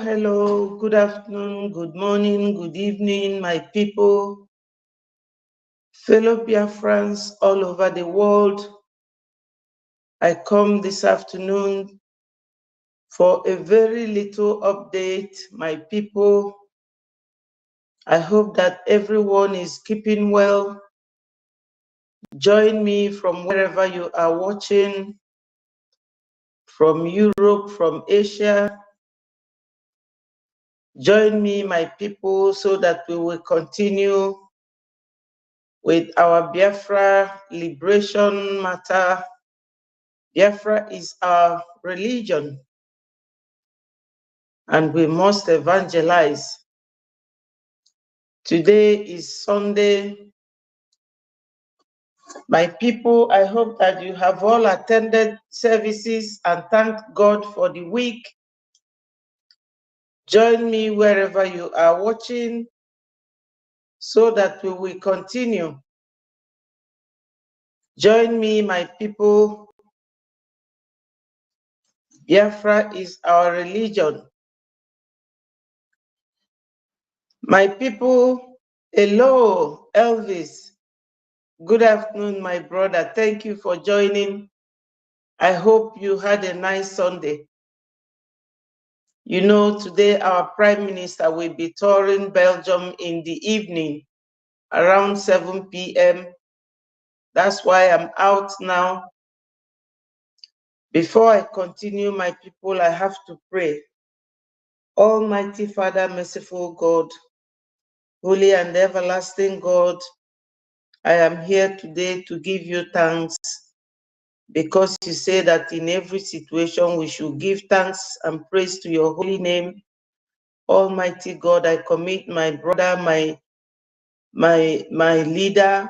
Hello, good afternoon, good morning, good evening, my people, fellow Biafrans all over the world. I come this afternoon for a very little update, my people. I hope that everyone is keeping well. Join me from wherever you are watching, from Europe, from Asia. Join me, my people, so that we will continue with our Biafra liberation matter. Biafra is our religion, and we must evangelize. Today is Sunday. My people, I hope that you have all attended services and thanked God for the week. Join me wherever you are watching so that we will continue. Join me, my people. Biafra is our religion. My people, hello, Elvis. Good afternoon, my brother. Thank you for joining. I hope you had a nice Sunday. You know, today our Prime Minister will be touring Belgium in the evening, around 7 p.m. That's why I'm out now. Before I continue, my people, I have to pray. Almighty Father, merciful God, holy and everlasting God, I am here today to give you thanks, because you say that in every situation we should give thanks and praise to your holy name. Almighty God, I commit my brother, my leader,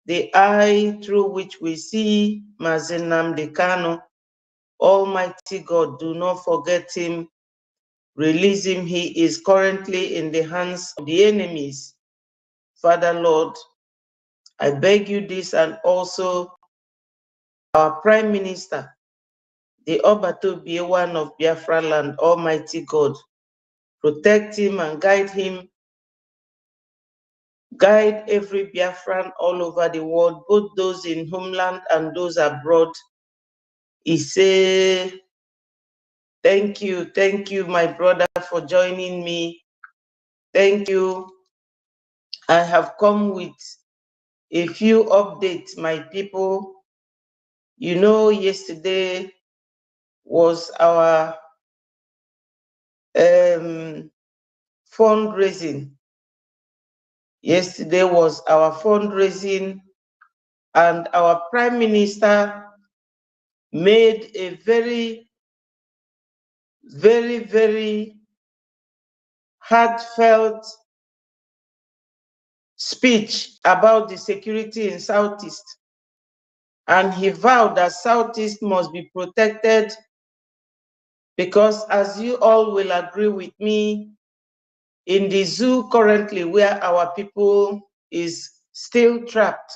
the eye through which we see Mazen Nnamdi Kanu. Almighty God, do not forget him. Release him. He is currently in the hands of the enemies. Father Lord, I beg you this, and also our Prime Minister, the Obatobiye one of Biafra land. Almighty God, protect him and guide him. Guide every Biafran all over the world, both those in homeland and those abroad. He say, thank you, my brother, for joining me. Thank you. I have come with a few updates, my people. You know, yesterday was our fundraising. Yesterday was our fundraising, and our Prime Minister made a very, very heartfelt speech about the security in Southeast. And he vowed that Southeast must be protected because, as you all will agree with me, in the zoo currently where our people is still trapped,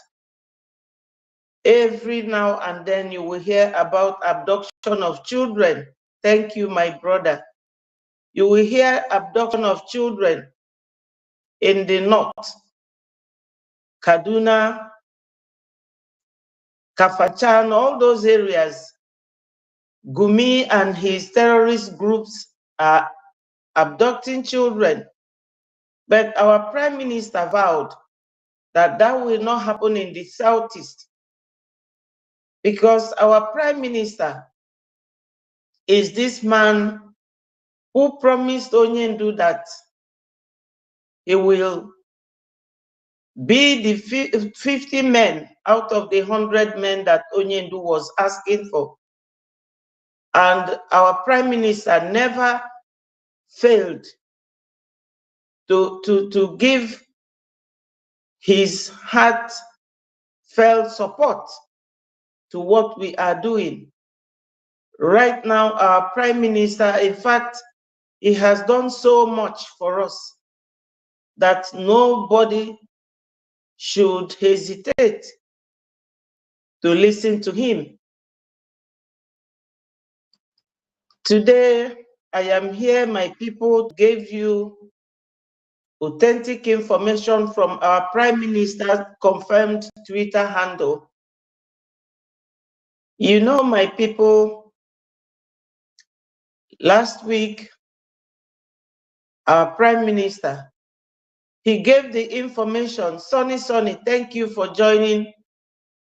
every now and then you will hear about abduction of children. Thank you, my brother. You will hear abduction of children in the north, Kaduna, Kafachan, all those areas. Gumi and his terrorist groups are abducting children. But our Prime Minister vowed that that will not happen in the Southeast, because our Prime Minister is this man who promised Onyendu that he will be the 50 men out of the 100 men that Onyendu was asking for. And our Prime Minister never failed to give his heartfelt support to what we are doing. Right now, our Prime Minister, in fact, he has done so much for us that nobody should hesitate to listen to him. Today, I am here, my people, to give you authentic information from our Prime Minister's confirmed Twitter handle. You know, my people, last week, our Prime Minister, he gave the information. Sonny, thank you for joining.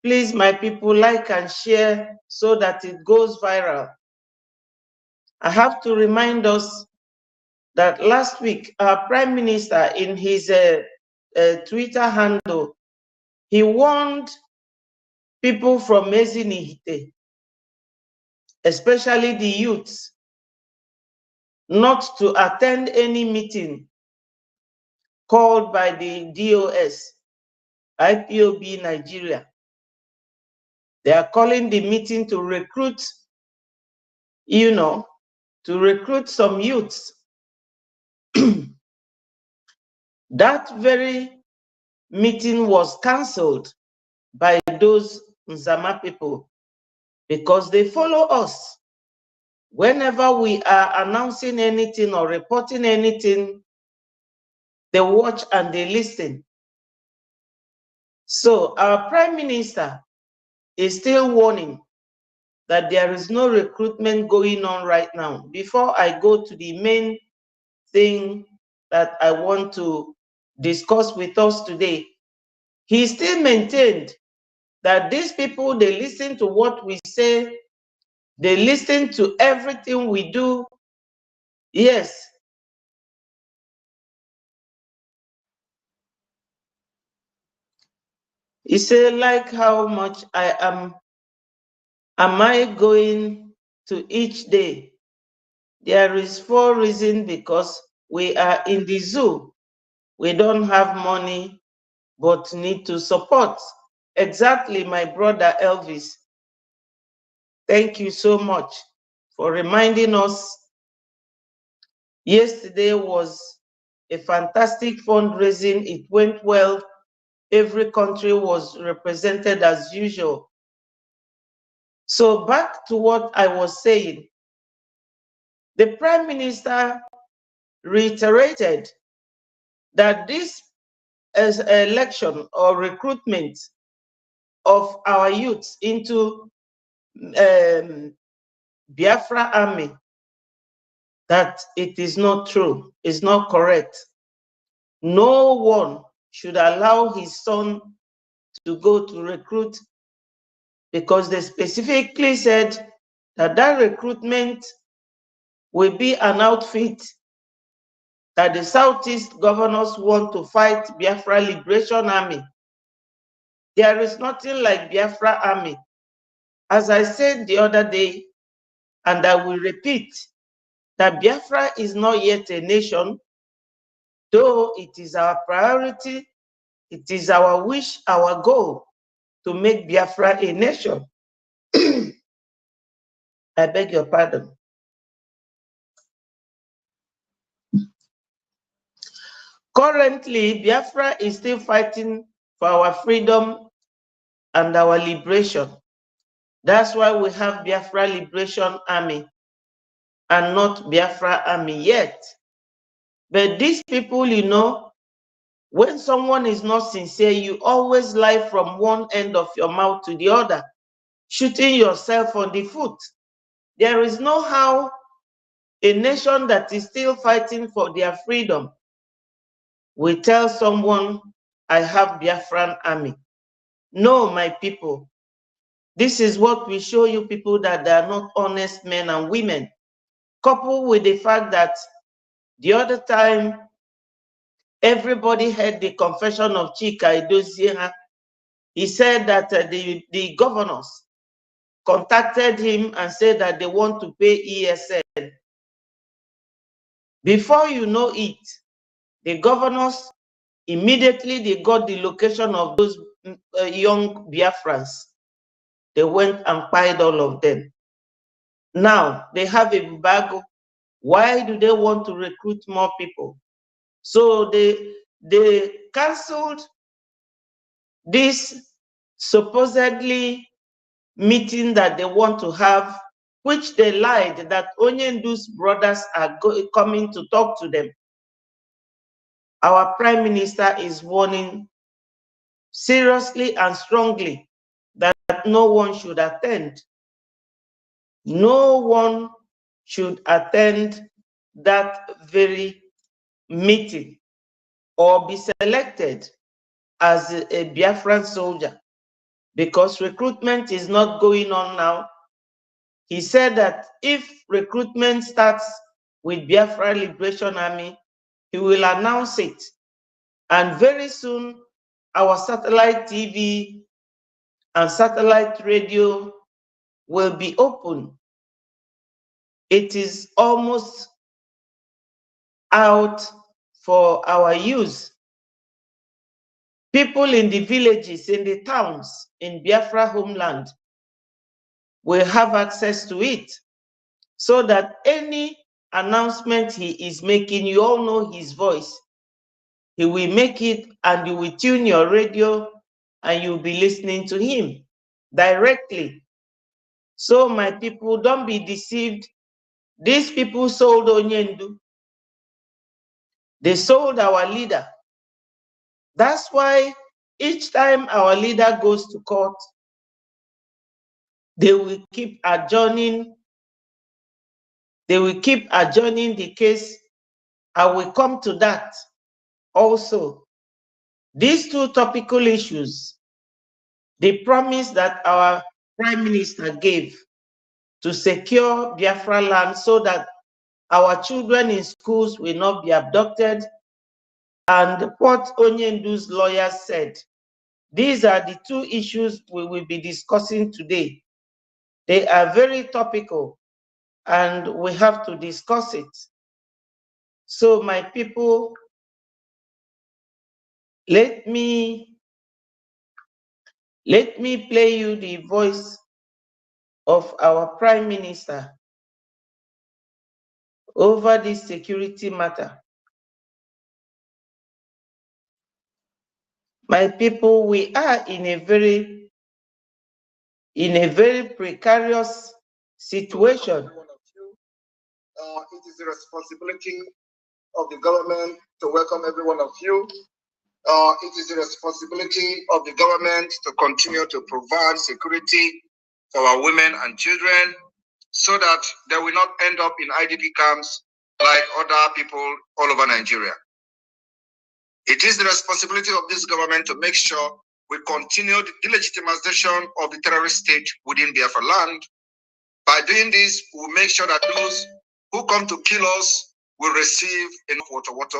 Please, my people, like and share so that it goes viral. I have to remind us that last week, our Prime Minister, in his Twitter handle, he warned people from Ezinihite, especially the youths, not to attend any meeting called by the DOS, IPOB Nigeria. They are calling the meeting to recruit, to recruit some youths. That very meeting was cancelled by those Nzama people because they follow us. Whenever we are announcing anything or reporting anything, they watch and they listen. So our Prime Minister is still warning that there is no recruitment going on right now. Before I go to the main thing that I want to discuss with us today, he still maintained that these people, they listen to what we say, they listen to everything we do. Yes. He said, like how much am I going to each day? There is 4 reasons: because we are in the zoo. We don't have money, but need to support. Exactly, my brother Elvis. Thank you so much for reminding us. Yesterday was a fantastic fundraising. It went well. Every country was represented as usual. So back to what I was saying. The Prime Minister reiterated that this is election or recruitment of our youths into Biafra army, that it is not true, it's not correct. No one should allow his son to go to recruit, because they specifically said that that recruitment will be an outfit that the Southeast governors want to fight Biafra Liberation Army. There is nothing like Biafra Army. As I said the other day, and I will repeat, that Biafra is not yet a nation, though it is our priority, it is our wish, our goal to make Biafra a nation. I beg your pardon. Currently, Biafra is still fighting for our freedom and our liberation. That's why we have Biafra Liberation Army and not Biafra Army yet. But these people, when someone is not sincere, you always lie from one end of your mouth to the other, shooting yourself on the foot. There is no how a nation that is still fighting for their freedom will tell someone, I have Biafran army. No, my people. This is what we show you people, that they are not honest men and women. Coupled with the fact that the other time, everybody heard the confession of Chika Edozie. He said that the governors contacted him and said that they want to pay ESN. Before you know it, the governors immediately they got the location of those young Biafrans. They went and pied all of them. Now they have a embargo. Why do they want to recruit more people? So they cancelled this supposedly meeting that they want to have which they lied that Onyendu's brothers are coming to talk to them. Our Prime Minister is warning seriously and strongly that no one should attend. No one should attend that very meeting or be selected as a Biafran soldier, because recruitment is not going on now. He said that if recruitment starts with Biafra Liberation Army, he will announce it. And very soon, our satellite TV and satellite radio will be open. It is almost out for our use. People in the villages, in the towns, in Biafra homeland will have access to it, so that any announcement he is making, you all know his voice. He will make it and you will tune your radio and you'll be listening to him directly. So my people, don't be deceived. These people sold Onyendu. They sold our leader. That's why each time our leader goes to court, they will keep adjourning. They will keep adjourning the case. I will come to that also. These two topical issues, the promise that our Prime Minister gave to secure Biafra land so that our children in schools will not be abducted, and what Onyendu's lawyers said. These are the two issues we will be discussing today. They are very topical and we have to discuss it. So my people, let me play you the voice of our Prime Minister over this security matter. My people, we are in a very precarious situation. It is the responsibility of the government to welcome every one of you. It is the responsibility of the government to continue to provide security for our women and children so that they will not end up in IDP camps like other people all over Nigeria. It is the responsibility of this government to make sure we continue the delegitimization of the terrorist state within Biafra land. By doing this, we will make sure that those who come to kill us will receive enough water.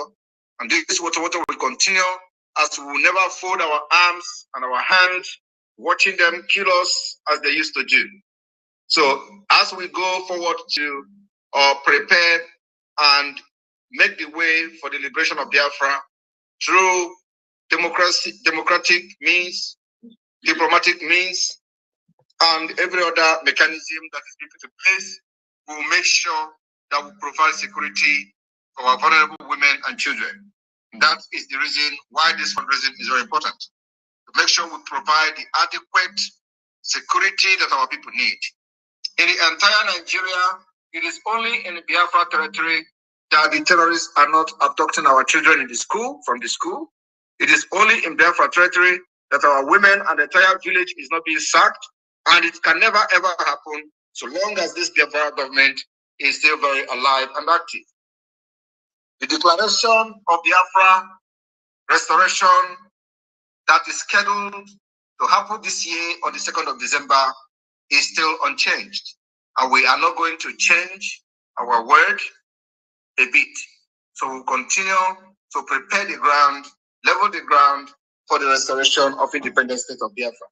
And this water will continue, as we will never fold our arms and our hands watching them kill us as they used to do. So as we go forward to prepare and make the way for the liberation of Biafra through democratic means, diplomatic means, and every other mechanism that is being put in place, we will make sure that we provide security for our vulnerable women and children. That is the reason why this fundraising is very important. To make sure we provide the adequate security that our people need. In the entire Nigeria, it is only in the Biafra territory that the terrorists are not abducting our children in the school, from the school. It is only in Biafra territory that our women and the entire village is not being sacked, and it can never ever happen so long as this Biafra government is still very alive and active. The declaration of Biafra restoration that is scheduled to happen this year on the 2nd of December is still unchanged, and we are not going to change our word a bit. So we'll continue to prepare the ground, level the ground for the restoration of independent state of Biafra.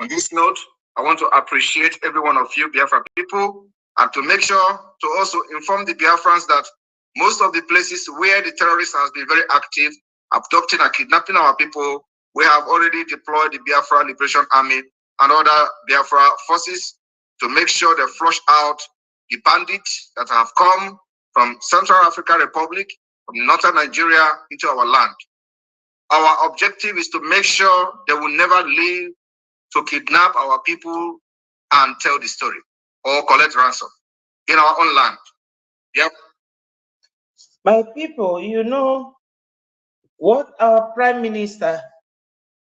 On this note, I want to appreciate every one of you Biafra people, and to make sure to also inform the Biafrans that most of the places where the terrorists has been very active, abducting and kidnapping our people, we have already deployed the Biafra Liberation Army and other Biafra forces to make sure they flush out the bandits that have come from Central African Republic, from northern Nigeria into our land. Our objective is to make sure they will never leave to kidnap our people and tell the story. or collect ransom in our own land. Yep. My people, you know what our Prime Minister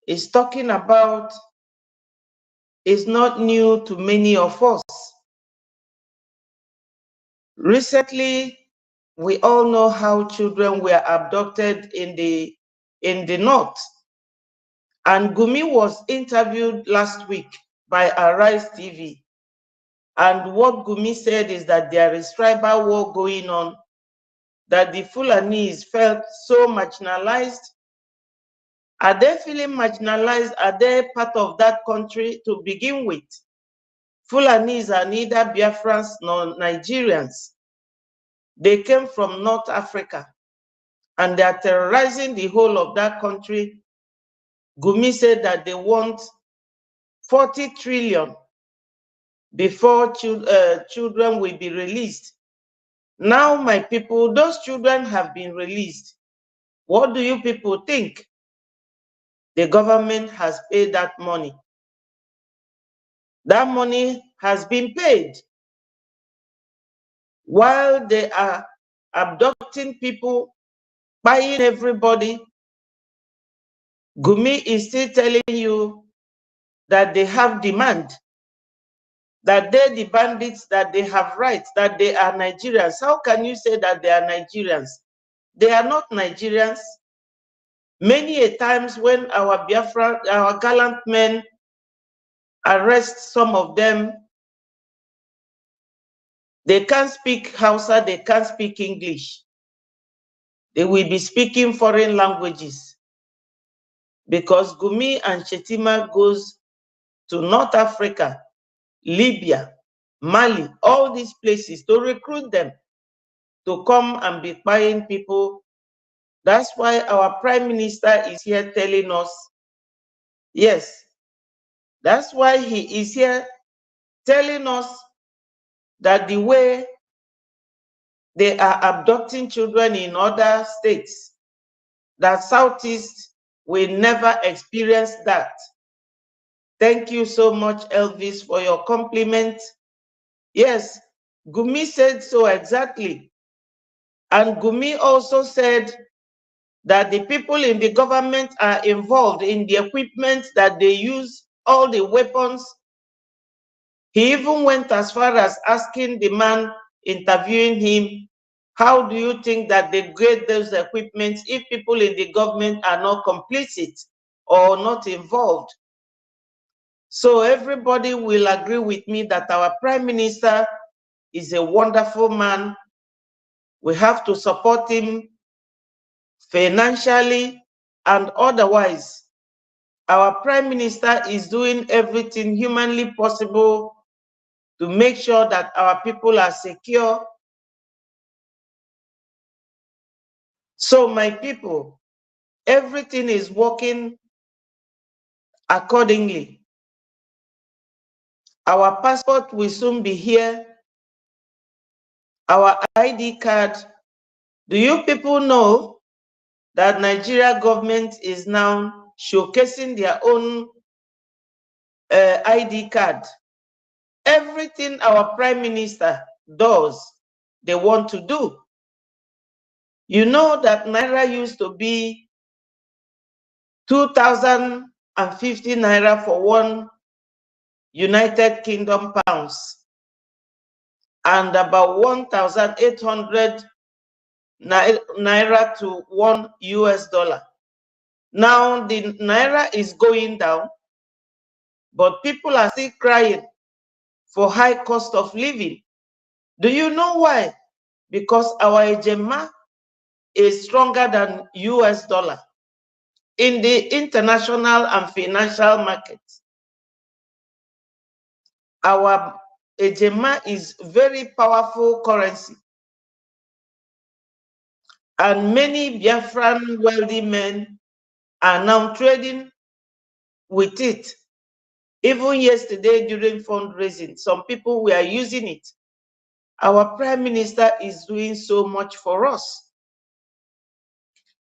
is talking about is not new to many of us. Recently, we all know how children were abducted in the north. And Gumi was interviewed last week by Arise TV. And what Gumi said is that there is tribal war going on, that the Fulanese felt so marginalized. Are they feeling marginalized? Are they part of that country to begin with? Fulanese are neither Biafrans nor Nigerians. They came from North Africa and they are terrorizing the whole of that country. Gumi said that they want 40 trillion before children will be released. Now, my people, those children have been released. What do you people think? The government has paid that money. That money has been paid. While they are abducting people, buying everybody, Gumi is still telling you that they have demand, that they, the bandits, that they have rights, that they are Nigerians. How can you say that they are Nigerians? They are not Nigerians. Many a times when our Biafra, our gallant men arrest some of them, they can't speak Hausa, they can't speak English. They will be speaking foreign languages because Gumi and Shetima goes to North Africa, Libya, Mali, all these places to recruit them to come and be buying people. That's why our Prime Minister is here telling us, yes, that's why he is here telling us that the way they are abducting children in other states, that Southeast will never experience that. Thank you so much, Elvis, for your compliment. Yes, Gumi said so exactly. And Gumi also said that the people in the government are involved in the equipment that they use, all the weapons. He even went as far as asking the man interviewing him, how do you think that they get those equipments if people in the government are not complicit or not involved? So everybody will agree with me that our Prime Minister is a wonderful man. We have to support him financially and otherwise. Our Prime Minister is doing everything humanly possible to make sure that our people are secure. So my people, everything is working accordingly. Our passport will soon be here. Our ID card. Do you people know that Nigeria government is now showcasing their own ID card? Everything our Prime Minister does, they want to do. You know that Naira used to be 2,050 Naira for one United Kingdom pounds and about 1,800 Naira to one US dollar. Now the Naira is going down, but people are still crying for high cost of living. Do you know why? Because our ejema is stronger than US dollar in the international and financial markets. Our ejema is very powerful currency. And many Biafran wealthy men are now trading with it. Even yesterday during fundraising, some people were using it. Our Prime Minister is doing so much for us.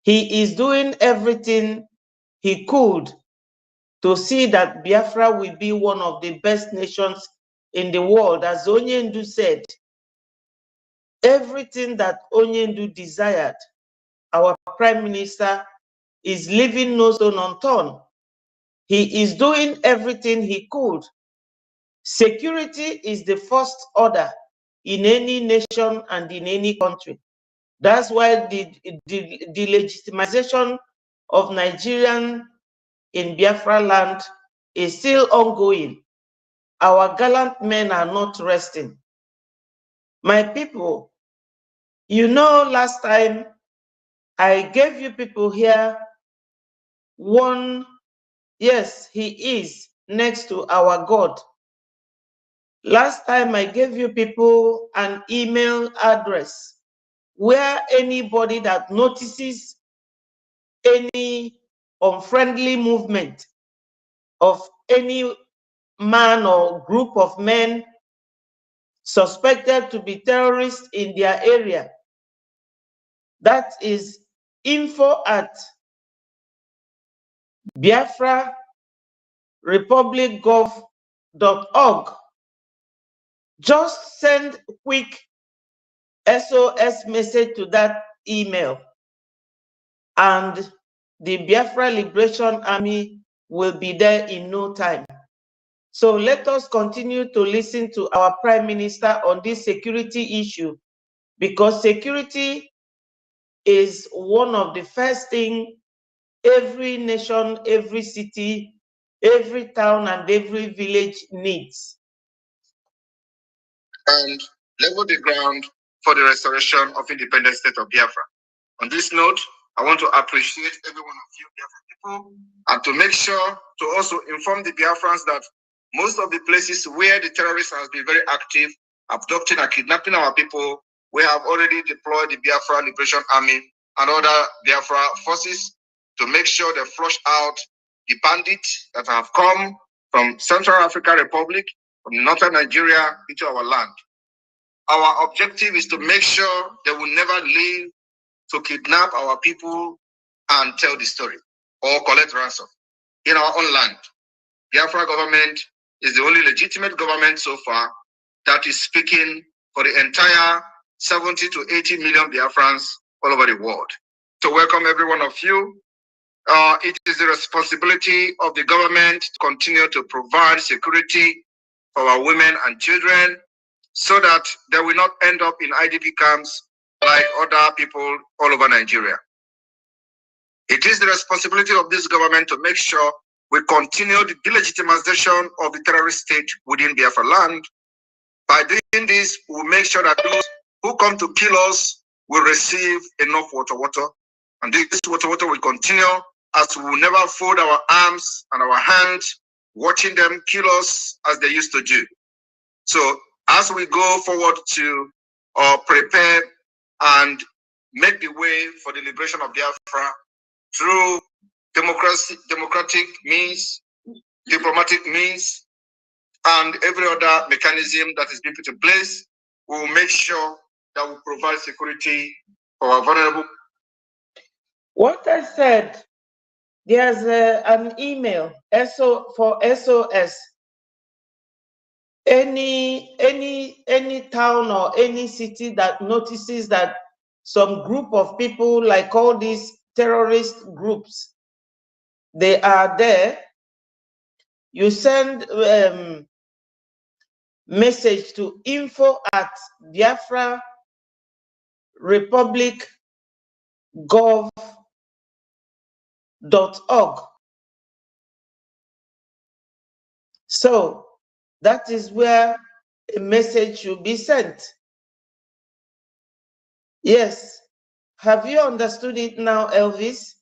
He is doing everything he could to see that Biafra will be one of the best nations in the world. As Onyendu said, everything that Onyendu desired, our Prime Minister is leaving no stone unturned. He is doing everything he could. Security is the first order in any nation and in any country. That's why the legitimization of Nigerian in Biafra land is still ongoing. Our gallant men are not resting. My people, you know, last time I gave you people here one, yes, he is next to our God. Last time I gave you people an email address where anybody that notices any unfriendly movement of any man or group of men suspected to be terrorists in their area, that is info@biafrarepublicgov.org. Just send quick SOS message to that email, and the Biafra Liberation Army will be there in no time. So let us continue to listen to our Prime Minister on this security issue, because security is one of the first things every nation, every city, every town, and every village needs. And level the ground for the restoration of independent state of Biafra. On this note, I want to appreciate every one of you Biafra people, and to make sure to also inform the Biafrans that most of the places where the terrorists have been very active, abducting and kidnapping our people, we have already deployed the Biafra Liberation Army and other Biafra forces to make sure they flush out the bandits that have come from Central African Republic, from northern Nigeria into our land. Our objective is to make sure they will never leave to kidnap our people and tell the story or collect ransom in our own land. The Biafra government is the only legitimate government so far that is speaking for the entire 70 to 80 million Biafrans all over the world. To welcome every one of you, it is the responsibility of the government to continue to provide security for our women and children so that they will not end up in IDP camps like other people all over Nigeria. It is the responsibility of this government to make sure we continue the delegitimization of the terrorist state within Biafra land. By doing this, we'll make sure that those who come to kill us will receive enough water. And this water will continue, as we will never fold our arms and our hands watching them kill us as they used to do. So as we go forward to prepare and make the way for the liberation of Biafra through democratic means, diplomatic means, and every other mechanism that is being put in place, we will make sure that we provide security for our vulnerable. What I said, there's an email for SOS. Any town or any city that notices that some group of people, like all these terrorist groups, they are there, you send message to info@biafrarepublicgov.org. So that is where a message should be sent. Yes. Have you understood it now, Elvis?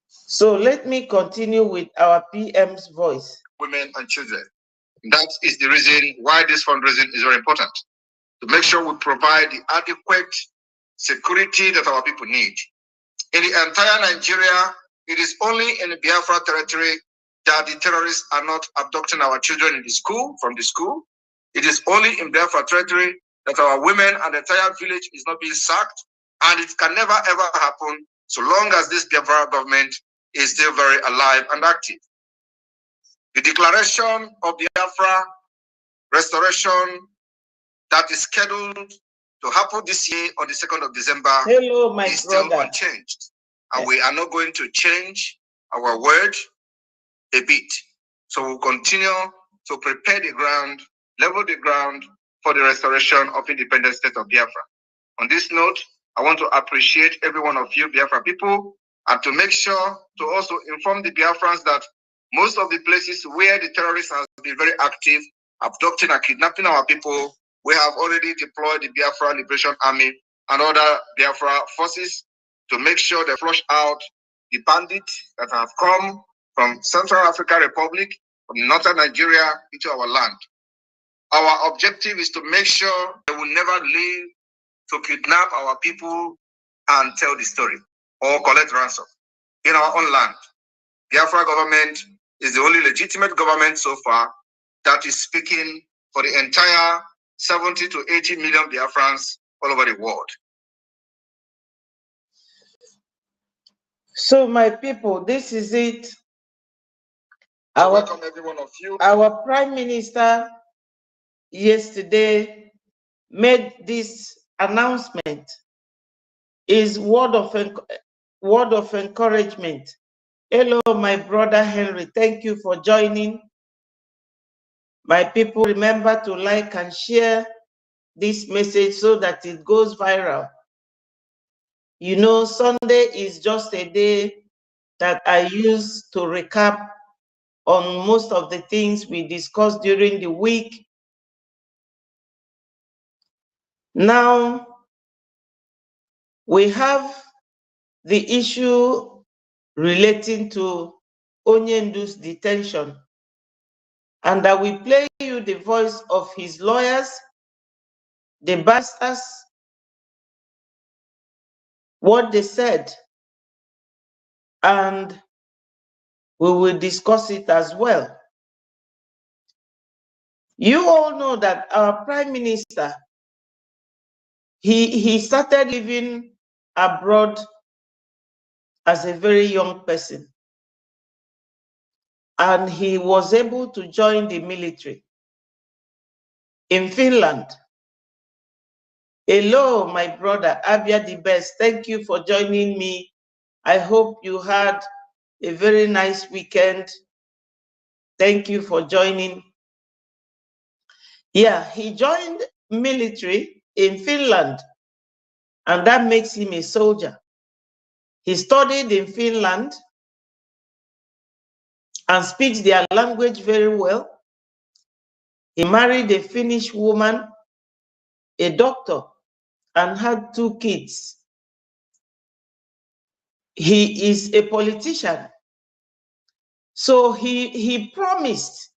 So let me continue with our PM's voice. Women and children. That is the reason why this fundraising is very important. To make sure we provide the adequate security that our people need. In the entire Nigeria, it is only in the Biafra territory that the terrorists are not abducting our children in the school, from the school. It is only in Biafra territory that our women and the entire village is not being sacked, and it can never ever happen so long as this Biafra government is still very alive and active. The declaration of Biafra restoration that is scheduled to happen this year on the 2nd of December is still unchanged. And we are not going to change our word a bit. So we'll continue to prepare the ground, level the ground for the restoration of independent state of Biafra. On this note, I want to appreciate every one of you Biafra people and to make sure to also inform the Biafrans that most of the places where the terrorists have been very active, abducting and kidnapping our people, we have already deployed the Biafra Liberation Army and other Biafra forces to make sure they flush out the bandits that have come from Central African Republic, from northern Nigeria into our land. Our objective is to make sure they will never leave to kidnap our people and tell the story or collect ransom in our own land. Biafra government is the only legitimate government so far that is speaking for the entire 70 to 80 million Biafrans all over the world. So my people, this is it. Welcome every one of you. Our Prime Minister yesterday made this announcement. Is word of encouragement. Hello, my brother Henry. Thank you for joining. My people, remember to like and share this message so that it goes viral. You know, Sunday is just a day that I use to recap on most of the things we discussed during the week. Now, we have the issue relating to Onyendu's detention, and I will play you the voice of his lawyers, the barristers, what they said, and we will discuss it as well. You all know that our Prime Minister, he started living abroad as a very young person, and he was able to join the military in Finland. Hello, my brother, Abia the best. Thank you for joining me. I hope you had a very nice weekend. Thank you for joining. Yeah, he joined military in Finland, and that makes him a soldier. He studied in Finland and speaks their language very well. He married a Finnish woman, a doctor, and had 2 kids. He is a politician. So he promised,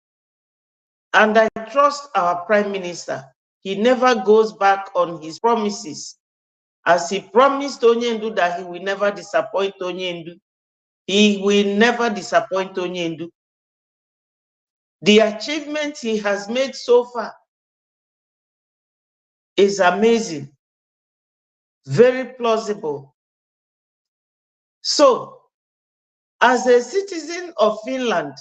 and I trust our Prime Minister. He never goes back on his promises. As he promised Onyendu that he will never disappoint Onyendu, he will never disappoint Onyendu. The achievement he has made so far is amazing, very plausible. So, as a citizen of Finland,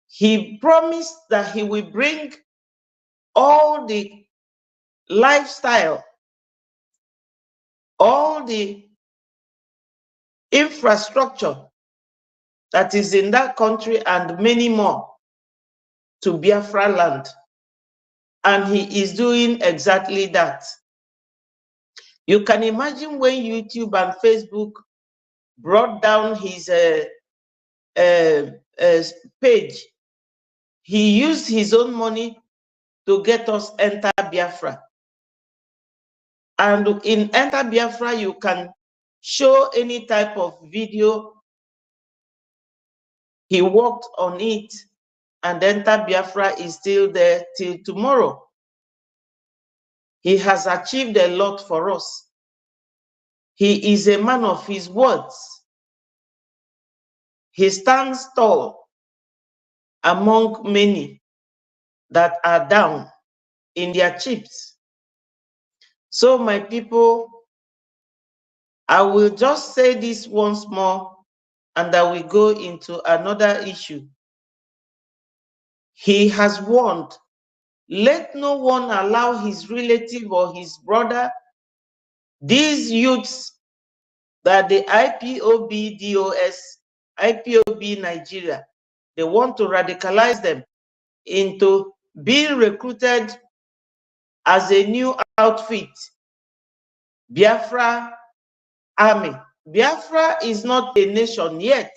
he promised that he will bring all the lifestyle, all the infrastructure that is in that country and many more to Biafra land. And he is doing exactly that. You can imagine when YouTube and Facebook brought down his page, he used his own money to get us enter Biafra. And in Enter Biafra, you can show any type of video. He worked on it, and Enter Biafra is still there till tomorrow. He has achieved a lot for us. He is a man of his words. He stands tall among many that are down in their chips. So, my people, I will just say this once more, and I will go into another issue. he has warned, let no one allow his relative or his brother, these youths that the IPOB DOS, IPOB Nigeria, they want to radicalize them into being recruited as a new outfit, Biafra Army. Biafra is not a nation yet.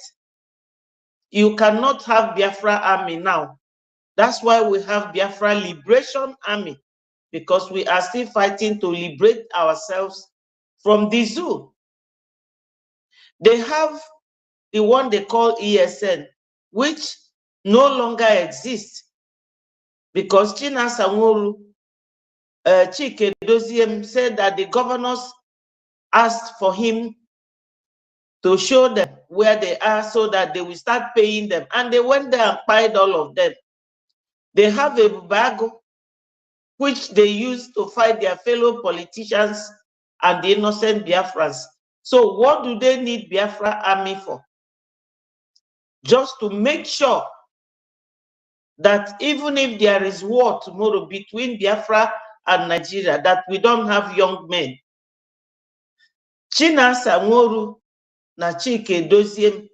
You cannot have Biafra Army now. That's why we have Biafra Liberation Army, because we are still fighting to liberate ourselves from the zoo. They have the one they call ESN, which no longer exists because Chinasa Nworu, Chike Doziem said that the governors asked for him to show them where they are so that they will start paying them. And they went there and paid all of them. They have a bago, which they use to fight their fellow politicians and the innocent Biafrans. So what do they need Biafra Army for? Just to make sure that even if there is war tomorrow between Biafra and Nigeria, that we don't have young men. Chinasa Nworu na Chike Doziem,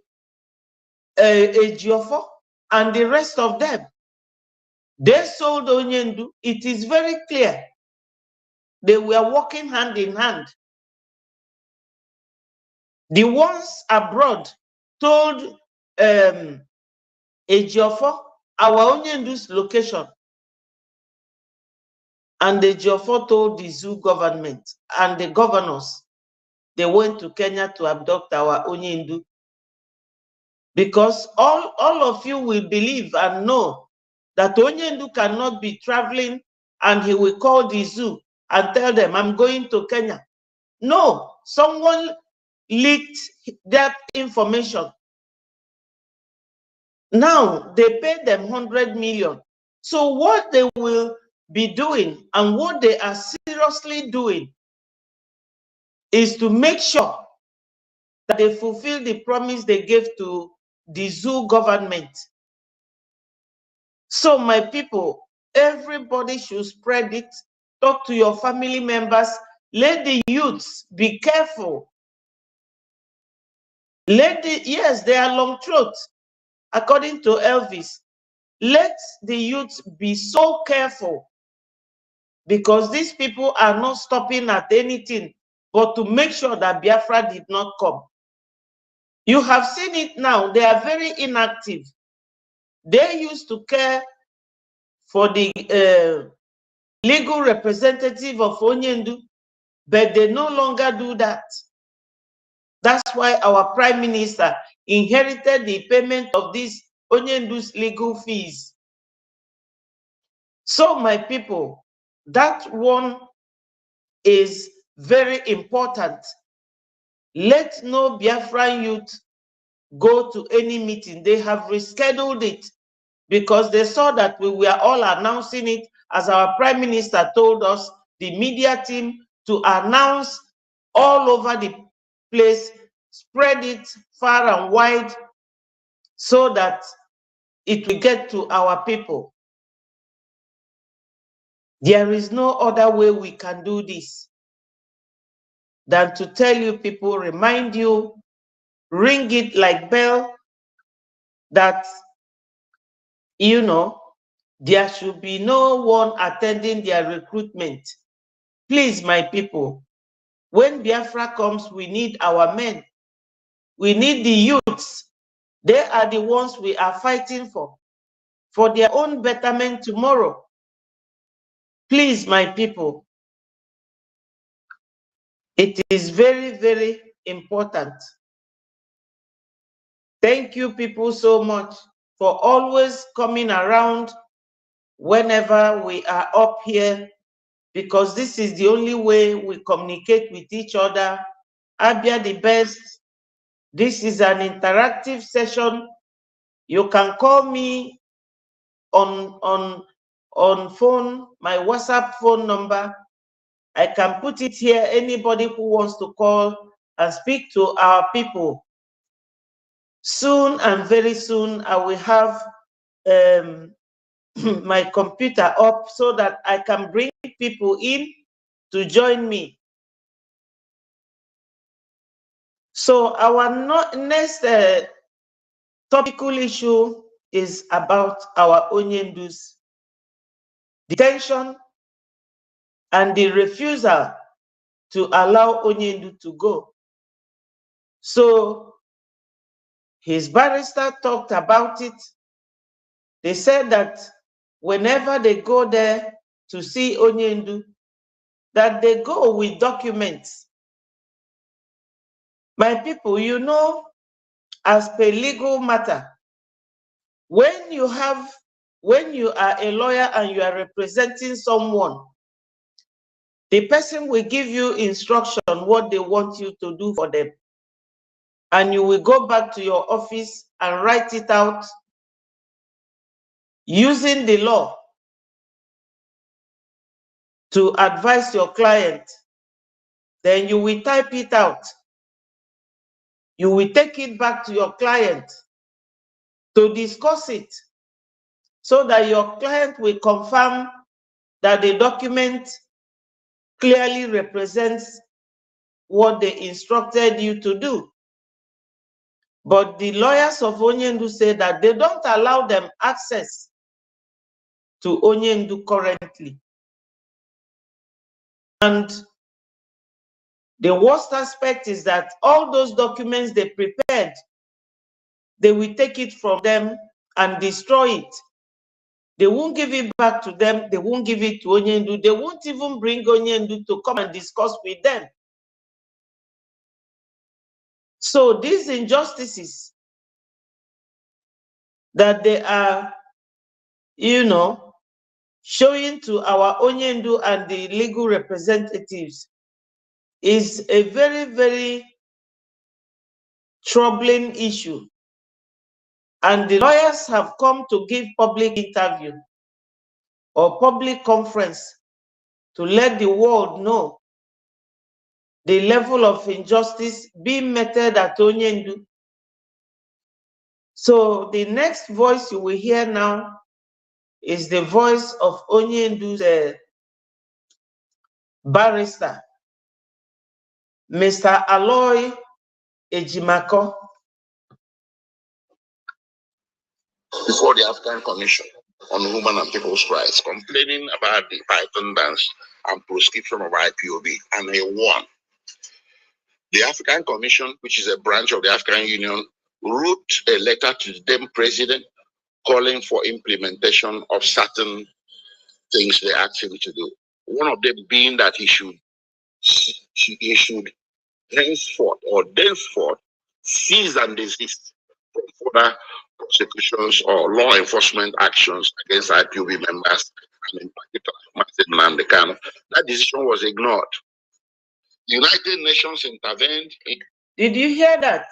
Ejiofor, and the rest of them, they sold Onyendu. It is very clear. They were working hand in hand. The ones abroad told Ejiofor our Onyendu's location. And Ejiofor told the zoo government and the governors, they went to Kenya to abduct our Onyendu. Because all of you will believe and know that Onyendu cannot be traveling and he will call the zoo and tell them, I'm going to Kenya. No, someone leaked that information. Now they pay them 100 million. So what they will be doing and what they are seriously doing is to make sure that they fulfill the promise they gave to the zoo government. So my people, everybody should spread it. Talk to your family members. Let the youths be careful. Yes, they are long throats, according to Elvis. Let the youths be so careful, because these people are not stopping at anything but to make sure that Biafra did not come. You have seen it now. They are very inactive. They used to care for the legal representative of Onyendu, but they no longer do that. That's why our prime minister inherited the payment of these Onyendu's legal fees. So my people, that one is very important. Let no Biafran youth go to any meeting. They have rescheduled it because they saw that we were all announcing it, as our prime minister told us, the media team, to announce all over the place, spread it far and wide so that it will get to our people. There is no other way we can do this than to tell you people, remind you, ring it like bell, that, you know, there should be no one attending their recruitment. Please, my people, when Biafra comes, we need our men. We need the youths. They are the ones we are fighting for their own betterment tomorrow. Please, my people, it is very, very important. Thank you, people, so much for always coming around whenever we are up here, because this is the only way we communicate with each other. Abia the best. This is an interactive session. You can call me on phone, my WhatsApp phone number. I can put it here. Anybody who wants to call and speak to our people. Soon and very soon, I will have my computer up so that I can bring people in to join me. So our next topical issue is about our Onyendu's detention and the refusal to allow Onyendu to go. So his barrister talked about it. They said that whenever they go there to see Onyendu, that they go with documents. My people, you know, as per legal matter, when you are a lawyer and you are representing someone, the person will give you instruction what they want you to do for them. And you will go back to your office and write it out using the law to advise your client. Then you will type it out. You will take it back to your client to discuss it so that your client will confirm that the document clearly represents what they instructed you to do. But the lawyers of Onyendu say that they don't allow them access to Onyendu currently. And the worst aspect is that all those documents they prepared, they will take it from them and destroy it. They won't give it back to them. They won't give it to Onyendu. They won't even bring Onyendu to come and discuss with them. So these injustices that they are, showing to our Onyendu and the legal representatives is a very, very troubling issue. And the lawyers have come to give public interview or public conference to let the world know the level of injustice being meted at Onyendu. So the next voice you will hear now is the voice of Onyendu's barrister, Mr. Aloy Ejimako. Before the African Commission on Women and People's Rights, complaining about the Python dance and proscription of IPOB, and he won. The African Commission, which is a branch of the African Union, wrote a letter to the then president calling for implementation of certain things they asked him to do. One of them being that he should thenceforth cease and desist from further prosecutions or law enforcement actions against IPOB members, and in particular, Martin Nnamdi. That decision was ignored. The United Nations intervened. Did you hear that?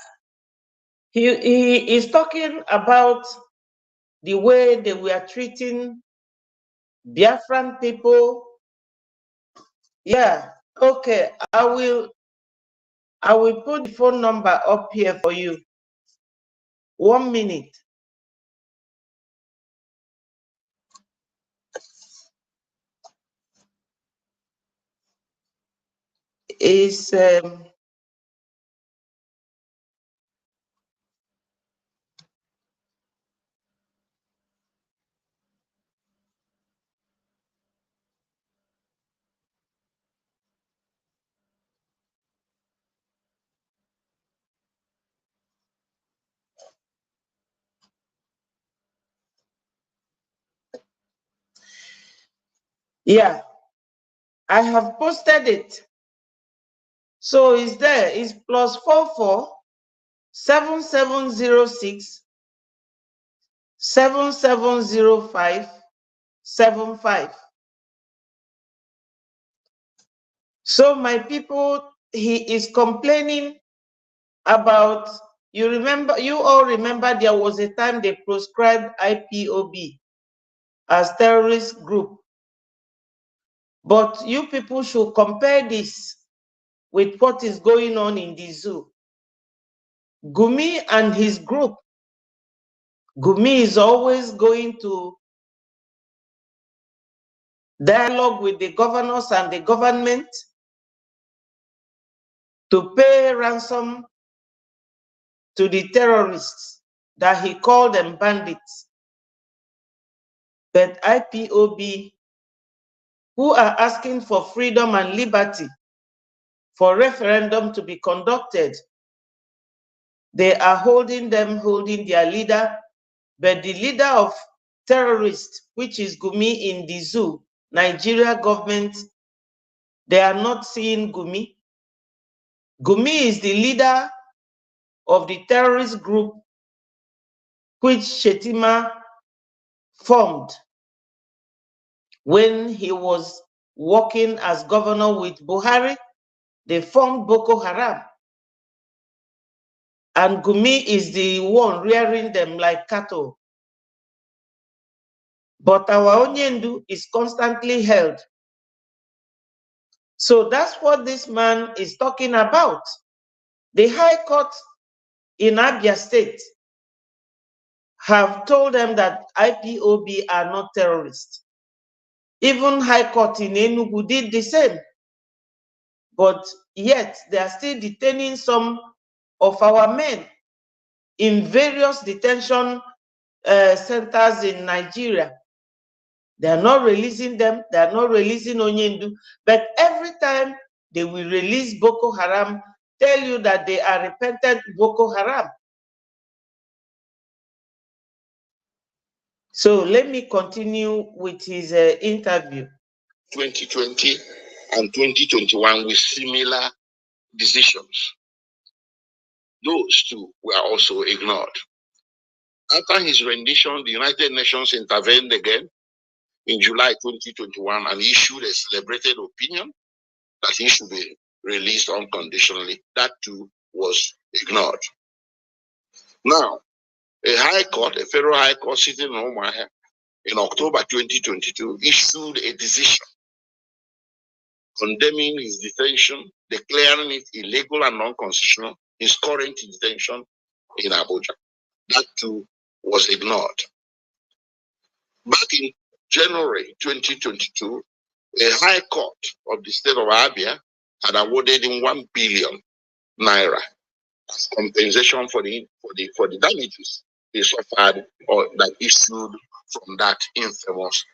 He is talking about the way they were treating Biafran people. Yeah, okay. I will put the phone number up here for you. 1 minute. Is yeah, I have posted it. So it's there. It's +44 7706 7705 75. So my people, he is complaining about, you all remember there was a time they proscribed IPOB as terrorist group. But you people should compare this with what is going on in the zoo. Gumi and his group, Gumi is always going to dialogue with the governors and the government to pay ransom to the terrorists that he called them bandits. But IPOB, who are asking for freedom and liberty, for referendum to be conducted, they are holding their leader, but the leader of terrorists, which is Gumi in the zoo, Nigeria government, they are not seeing Gumi. Gumi is the leader of the terrorist group which Shetima formed when he was working as governor with Buhari. They formed Boko Haram. And Gumi is the one rearing them like cattle. But our Onyendu is constantly held. So that's what this man is talking about. The High Court in Abia State have told them that IPOB are not terrorists. Even High Court in Enugu did the same. But yet they are still detaining some of our men in various detention centers in Nigeria. They are not releasing them. They are not releasing Onyendu. But every time they will release Boko Haram, tell you that they are repentant Boko Haram. So let me continue with his interview. 2020 and 2021 with similar decisions. Those two were also ignored. After his rendition, the United Nations intervened again in July 2021 and issued a celebrated opinion that he should be released unconditionally. That too was ignored. Now, a federal high court sitting in Omaha in October 2022 issued a decision condemning his detention, declaring it illegal and unconstitutional, his current detention in Abuja. That too was ignored. Back in January 2022, a high court of the state of Abia had awarded him 1 billion naira as compensation for the damages he suffered or that issued from that infamous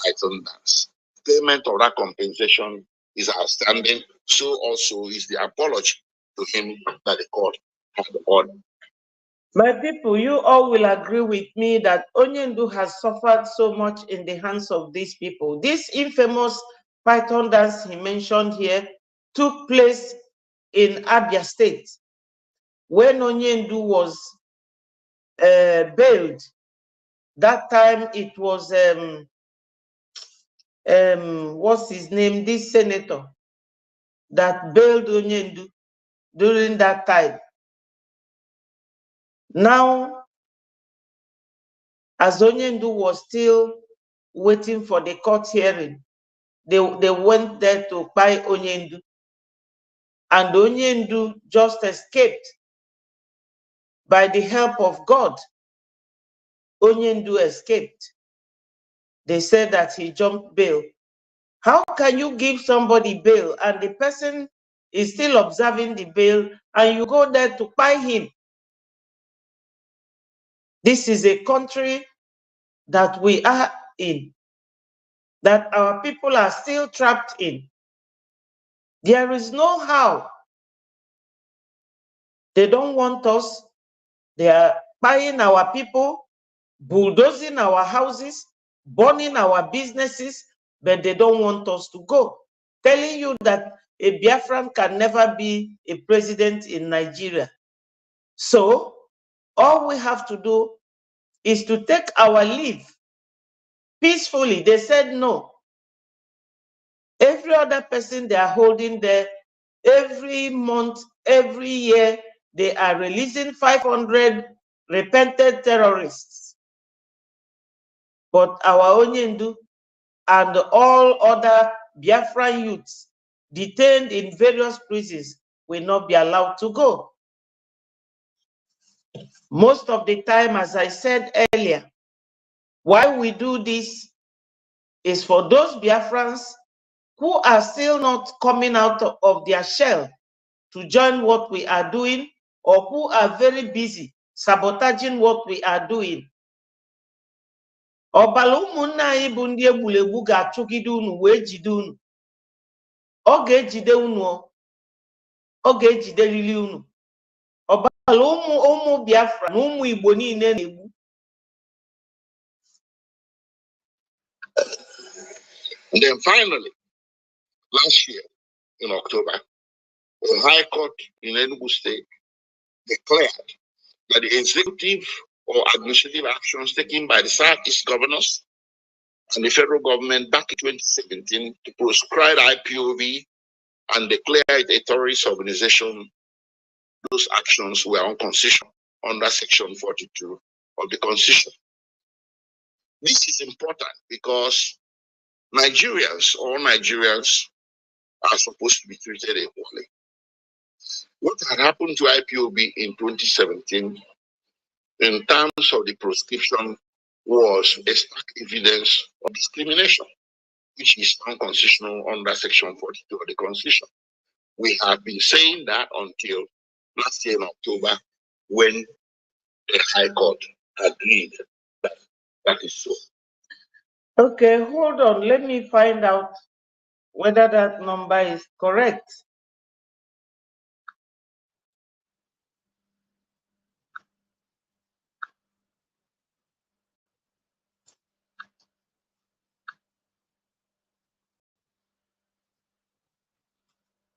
Python dance. Payment of that compensation is outstanding. So also is the apology to him that the court had ordered. My people, you all will agree with me that Onyendu has suffered so much in the hands of these people. This infamous Python dance he mentioned here took place in Abia State when Onyendu was bailed. That time it was what's his name? This senator that bailed Onyendu during that time. Now, as Onyendu was still waiting for the court hearing, they went there to buy Onyendu, and Onyendu just escaped by the help of God. Onyendu escaped. They said that he jumped bail. How can you give somebody bail and the person is still observing the bail and you go there to buy him? This is a country that we are in, that our people are still trapped in. There is no how. They don't want us. They are buying our people, bulldozing our houses, burning our businesses, but they don't want us to go. Telling you that a Biafran can never be a president in Nigeria. So all we have to do is to take our leave peacefully. They said no. Every other person they are holding there, every month, every year, they are releasing 500 repented terrorists. But our Onyendu and all other Biafran youths detained in various prisons will not be allowed to go. Most of the time, as I said earlier, why we do this is for those Biafrans who are still not coming out of their shell to join what we are doing, or who are very busy sabotaging what we are doing. Ọbala ụmụnna anyị bụ ndị egbulegbu ga-achụgide unu wee jide unu. Ọ ga-ejide unu, ọ ga-ejiderịrị unu. Ọbala ụmụ Biafra na ụmụ Igbo niile na-egbu. And then finally, last year in October, the High Court in Enugu State declared that the executive or administrative actions taken by the Southeast governors and the federal government back in 2017 to proscribe IPOB and declare it a terrorist organization, those actions were unconstitutional under Section 42 of the Constitution. This is important because all Nigerians are supposed to be treated equally. What had happened to IPOB in 2017 in terms of the proscription was a stark evidence of discrimination, which is unconstitutional under Section 42 of the Constitution. We have been saying that until last year in October, when the High Court agreed that that is so. Okay, hold on. Let me find out whether that number is correct.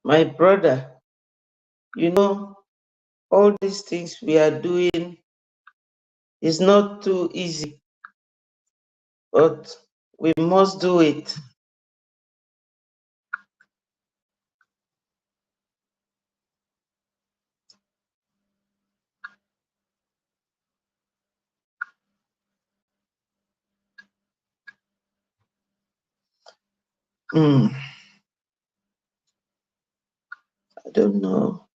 My brother, you know, all these things we are doing is not too easy, but we must do it. I don't know.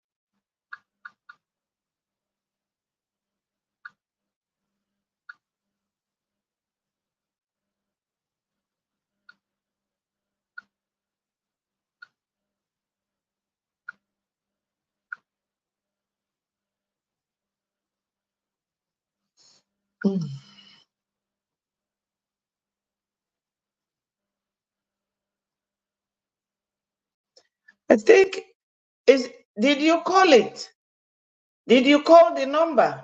I think did you call it? Did you call the number?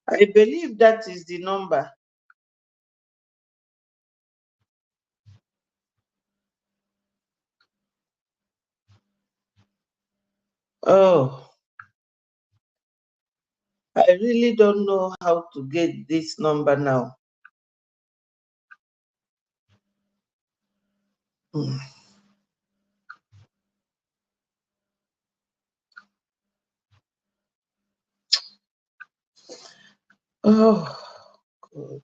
I believe that is the number. Oh, I really don't know how to get this number now. Oh, good.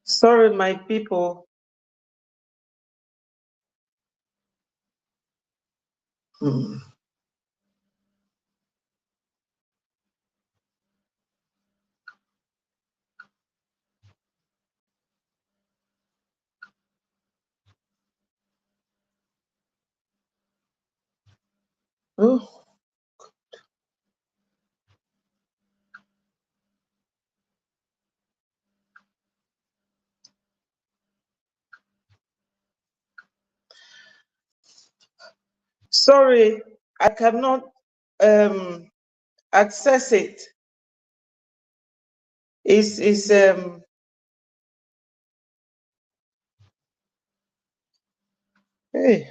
Sorry, my people. Oh. Sorry, I cannot access it. It's hey.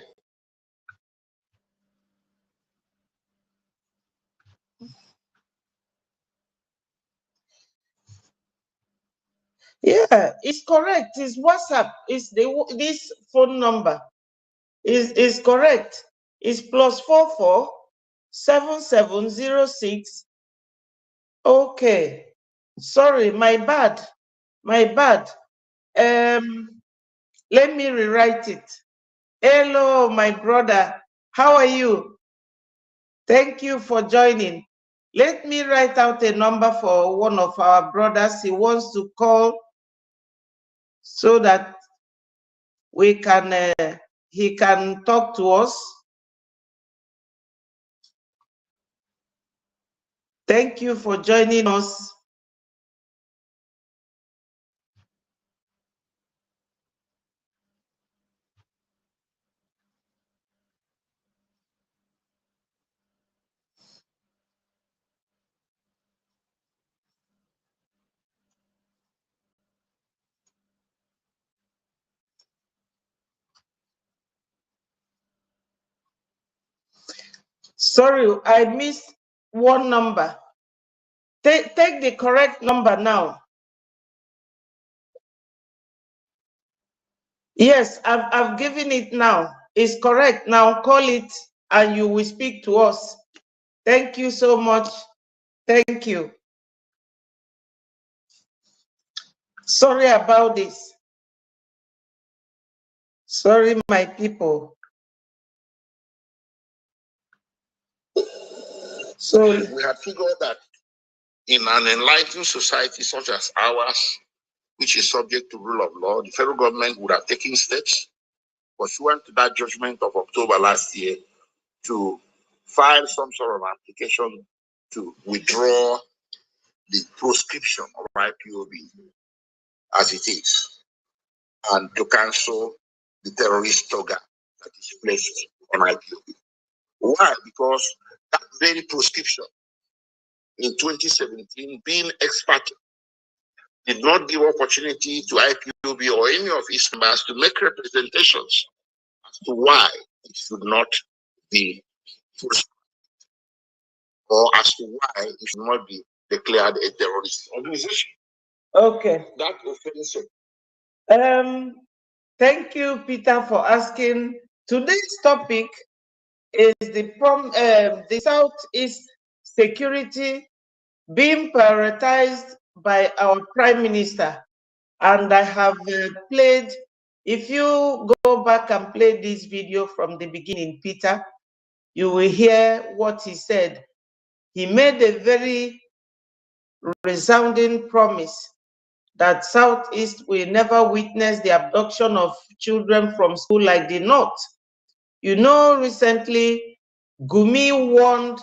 Yeah, it's correct. It's WhatsApp. It's this phone number is correct. It's +44 7706. Okay. Sorry, my bad. My bad. Let me rewrite it. Hello, my brother. How are you? Thank you for joining. Let me write out a number for one of our brothers. He wants to call so that we can he can talk to us. Thank you for joining us. Sorry, I missed one number. Take the correct number now. Yes, I've given it now. It's correct. Now call it and you will speak to us. Thank you so much. Thank you. Sorry about this. Sorry, my people. So we had figured that in an enlightened society such as ours, which is subject to rule of law, the federal government would have taken steps pursuant to that judgment of October last year to file some sort of application to withdraw the proscription of IPOB as it is, and to cancel the terrorist toga that is placed on IPOB. Why? Because that very proscription in 2017, being expired, did not give opportunity to IPOB or any of its members to make representations as to why it should not be proscribed, or as to why it should not be declared a terrorist organization. okay. That offensive. Thank you, Peter, for asking. Today's topic is the Southeast security being prioritized by our Prime Minister. And I have played, if you go back and play this video from the beginning, Peter, you will hear what he said. He made a very resounding promise that Southeast will never witness the abduction of children from school like the North. You know, recently, Gumi warned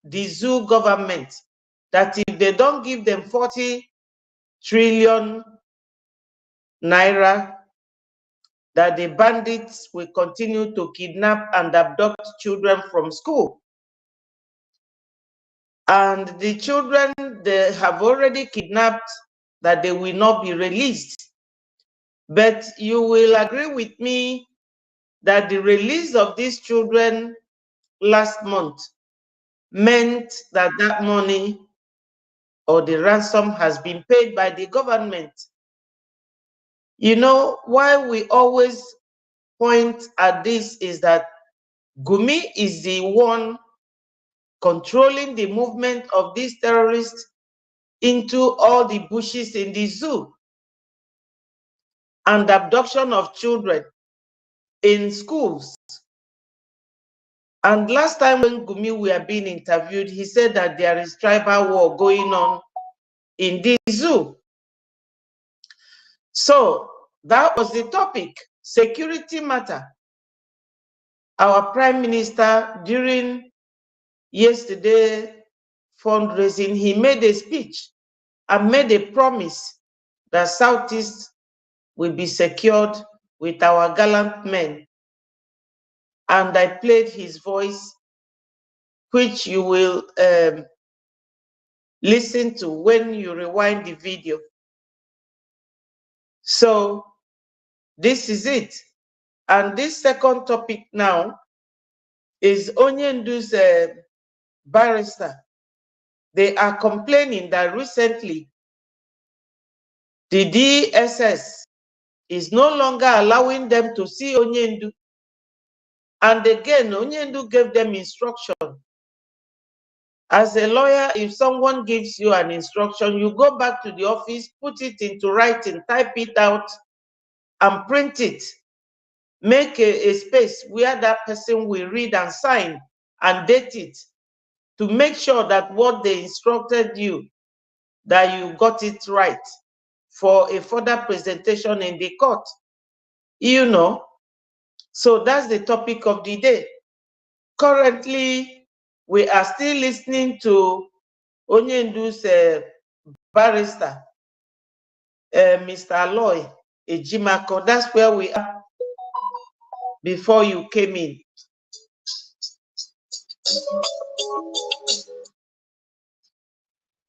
the zoo government that if they don't give them 40 trillion naira, that the bandits will continue to kidnap and abduct children from school. And the children they have already kidnapped, that they will not be released. But you will agree with me that the release of these children last month meant that that money or the ransom has been paid by the government. You know, why we always point at this is that Gumi is the one controlling the movement of these terrorists into all the bushes in the zoo and abduction of children in schools. And last time when Gumi were being interviewed, he said that there is tribal war going on in the zoo. So that was the topic, security matter. Our Prime Minister, during yesterday fundraising, he made a speech and made a promise that Southeast will be secured with our gallant men. And I played his voice, which you will listen to when you rewind the video. So this is it. And this second topic now is Onyendu's barrister. They are complaining that recently the DSS is no longer allowing them to see Onyendu. And again, Onyendu gave them instruction. As a lawyer, if someone gives you an instruction, you go back to the office, put it into writing, type it out, and print it. make a space where that person will read and sign and date it to make sure that what they instructed you, that you got it right for a further presentation in the court. You know, so that's the topic of the day. Currently, we are still listening to Onyendu's barrister, Mr. Aloy Ejimako. That's where we are before you came in.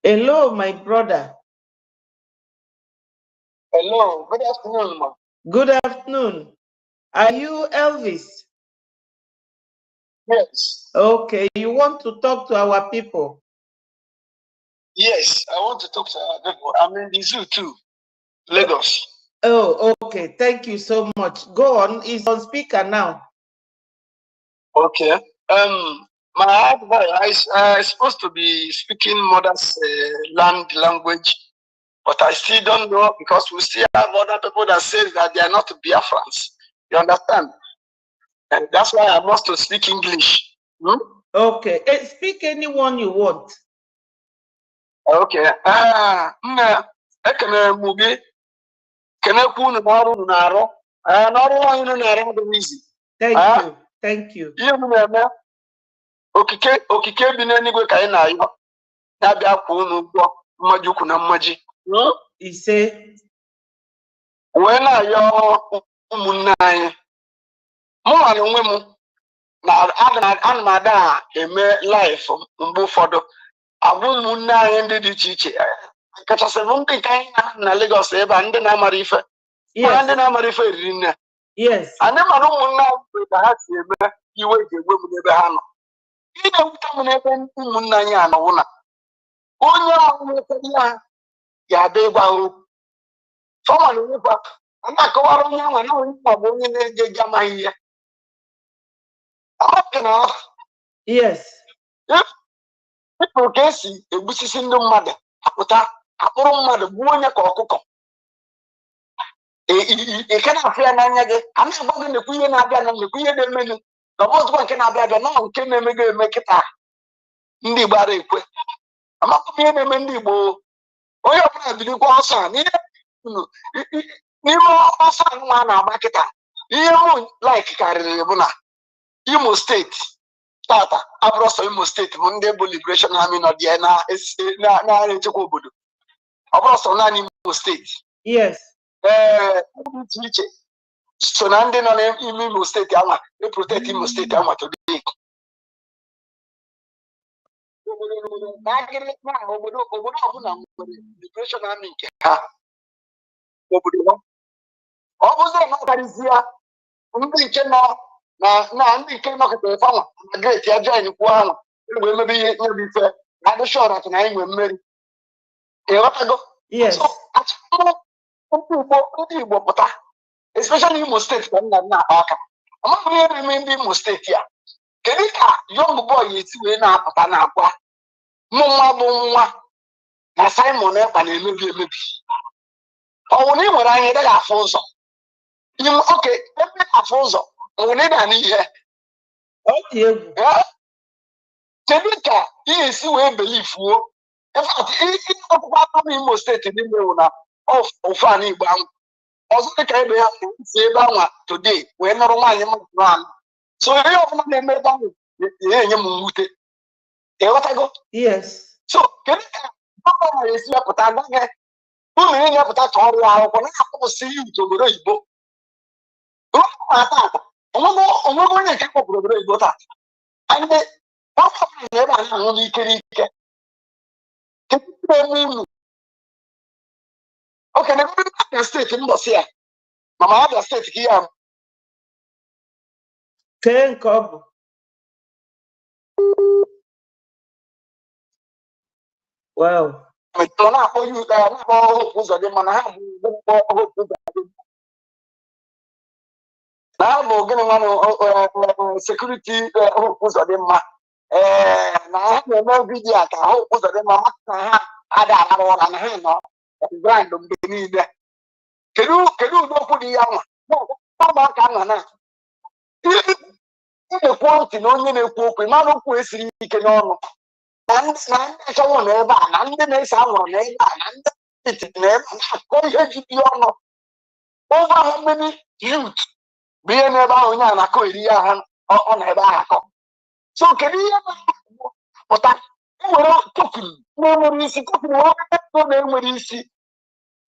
Hello, my brother. Hello, good afternoon, ma. Good afternoon. Are you Elvis? Yes. Okay, you want to talk to our people? Yes, I want to talk to our people. I'm in the zoo too, Lagos. Oh, okay. Thank you so much. Go on. It's on speaker now. Okay. My advice, I'm supposed to be speaking mother's language, but I still don't know because we still have other people that say that they are not Biafrans. You understand? And that's why I must to speak English. Okay. Speak anyone you want. Okay. Thank you. Thank you. Okike bi n'eluigwe ka anyị na-ayọ na-abịa kwa unu ụgwọ mmaji ukwu na mmaji. Ise. Wee na-ayọ ụmụnne anyị. Mụ nwere onwe m ana m ada eme laịf mgbe ụfọdụ agwa ụmụnne anyị ndị dị iche iche kachasị bụ ndị nke anyị na Lagos ebe a ndị na-amara ife. Ndị na-amara ife riri nne. Anyị mara ụmụnne anyị ka ha si eme iwe ji egwe m n'ebe ha nọ. Ị na-ewute m n'ebe ụmụnne anyị anọwụ na onye ahụ nwetara ya ga-abịa ịgwa ha okwu. Fọma na-enwekwa a na-akọwara onye ahụ na onye ma bụ onye na-eje eji amaghị ihe. Ịpụrụ ka esi egbusisi ndị mmadụ apụta akpụrụ mmadụ bụ onye ka ọkụkọ. Ike na-afụ ya n'anya gị a na-agba gị nekwu ihe na-abịa na nekwu ihe na-eme gị na ọbụzụkwa nke na-abịa abịa na nke na-eme gị eme kịta ndị Igbo ara ekwe amakwa m ihe na-eme ndị Igbo onye ọbụla birikwa ọsọ a n'ime ọsọ nwa a na-agba kịta ihe m laik karịrị bụ na Imo steeti tata abụrụ sọ Imo steeti bụ ndị bụ Liberation Army nọ dị na-echekwa obodo ọ bụrụ sọ naanị Imo steeti ndị iche iche so na ndị nọ n'ime Imo steeti anwa eprotect Imo steeti anwa today obodo ọbụla nwere Liberation Army nke ha obodo ha ọ bụzi na ọkarịsịa ndị nke nọ na ndị nke nọkọtara fanwa na geeti ya join kwuo ahụ egbe emebe ihe nye bụ ife na adịshọ ọrat na anyị nwee mmeri ịghọtago ndị Igbo pụta especially Imo steeti ka nna na-akpa aka amaghị ihe na-eme ndị Imo steeti a kedu ka young boy esi wee na-apụta na-agwa mụ nwa bụ nwa na Simon Ekpa na-emebi emebi ọwụ na ị nwere anya ị gaghị afụ ụzọ oke ebe afụ ụzọ ọwụ na ị ga n'ihe kedu ka ị ga-esi wee belifuo ihe ọkpụkpọ atọ n'Imo steeti n'ime ewu na ofu ana Igbo ahụ ọzọ dịka ebe ya si ebe anwa today wee nụrụ nwaanyị mmadụ anụ so ihe ọbụla na-eme ebe ahụ na-enye m mwute ịghọtago so kedu ka gọvanọ esi wepụta agaghị ụlọ ihe nyepụta ka ọrụ akwụkwọ na-akpọpụsị yut obodo oyibo tata onwego onye nke kpọpụrụ obodo oyibo tata ndị ọbụla na ebe a na-aṅụ n'ike n'ike kedu eme unu oke na ebe Abia steeti mbọsị ya ma ma Abia steeti ka ihe kee nke ọ bụ ọ na-akpọ na-akpọ Hope Uzodimma na ha bụ gịnị nwanụ sekuriti Hope Uzodimma na ha na-eme vidiyo ka Hope Uzodimma maka na ha ada arụ ụra na ha nọ grind mgbe niile kedu ụdị okwu dị ya nwa ụmụaka nọ na na-ekwu ntị na onye na-ekwu okwu ịmara okwu esiri ike n'ọnụ na ndị achọwụ na ebe a na ndị na-ese anwụrụ na ebe a na ndị etiti na ebe na-akọ ihe ji dị ọnụ over how many youth bụ ihe n'ebe ahụ onye a na-akọ eri ya ha ọ na ebe ahụ akọ so kedu ihe pụta nwere tokiri na-enwere isi tokiri nwoke na-enwere isi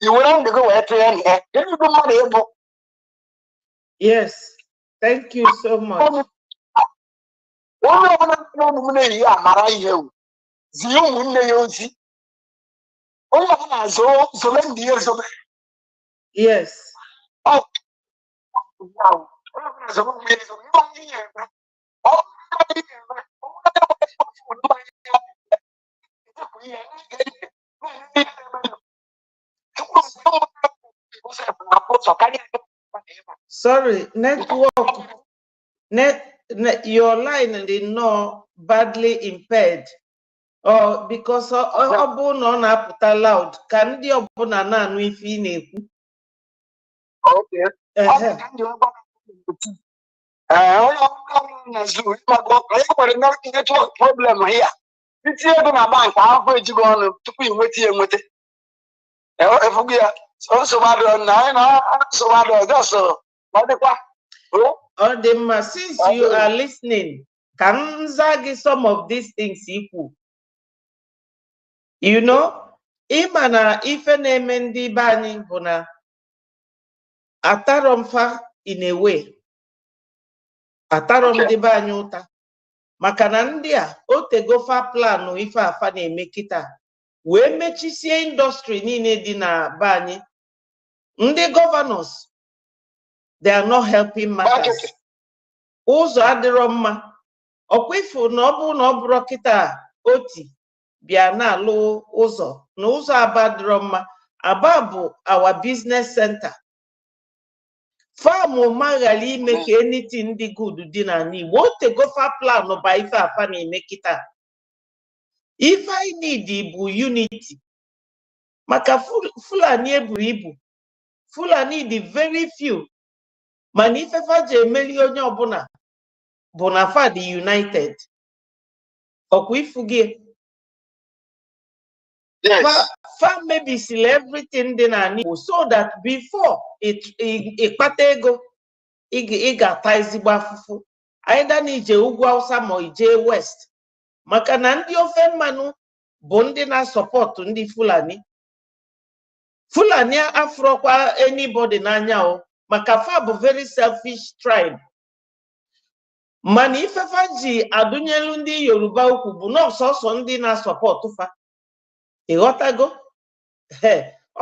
i were ndụ gị wee tụnye na ya kedu ụdị mmadụ ịbụ. Yes, thank you so much. Onye ọbụla n'ụmụ na-eyi amara ihe zie ụmụnne ya ozi onye ọbụla zobe ndị ya ezobe. Yes. Sorry, network. Your line is not badly impaired. Or because ọbụ na ọ na-apụta loud, ka ndị ọbụla na-anụ ife ị na-ekwu. Okay. Network problem here. Itinye ego na bank ahụ ejigo ọnụ tupu ị nweta ya enweta. Efugo ya nsogbu na anyị na-nsogbu just ọ dịkwa. Ọ dị mma, since you are listening, ka m zaa gị some of these things ikwu. You know, ịma na ife na-eme ndị be anyị bụ na ataro mfa in a way. Ataro ndị be anyị ụta. Maka na ndị a otegofa planụ ife afa na-eme kịta wee mechisie industry niile dị na be anyị. Ndị governors, they are not helping matters. Ụzọ adịrọ mma. Ọkwa ifu na ọ bụ na ọ bụrụ kịta oti bịa na-alụ ụzọ na ụzọ Aba dịrọ mma. Aba bụ our business center. Farm maghali ime ka anything dị good dị na Igbo. Otegofa plan ba ife afa na-eme kịta. If I need bụ unity. Maka Fulani eburu ibu. Fulani dị very few. Mana ife fa ji emeli onye ọbụla bụ na fa dị united. Ọkwa ifu gị. Yes. Fa mebisili everything dị na Igbo so that before ịkpata ego ị ga-ata ezigbo afụfụ. Either na ije ugwu Hausa ma ije west. Maka na ndị ofe mmanụ bụ ndị na-asọpọtụ ndị Fulani. Fulani afrọkwa anybody n'anya o. Maka fa bụ very selfish tribe. Mana ifefa ji adụnyelu ndị Yoruba ukwu bụ na ọsọsọ ndị na-asọpọtụ fa. Ịghọtago?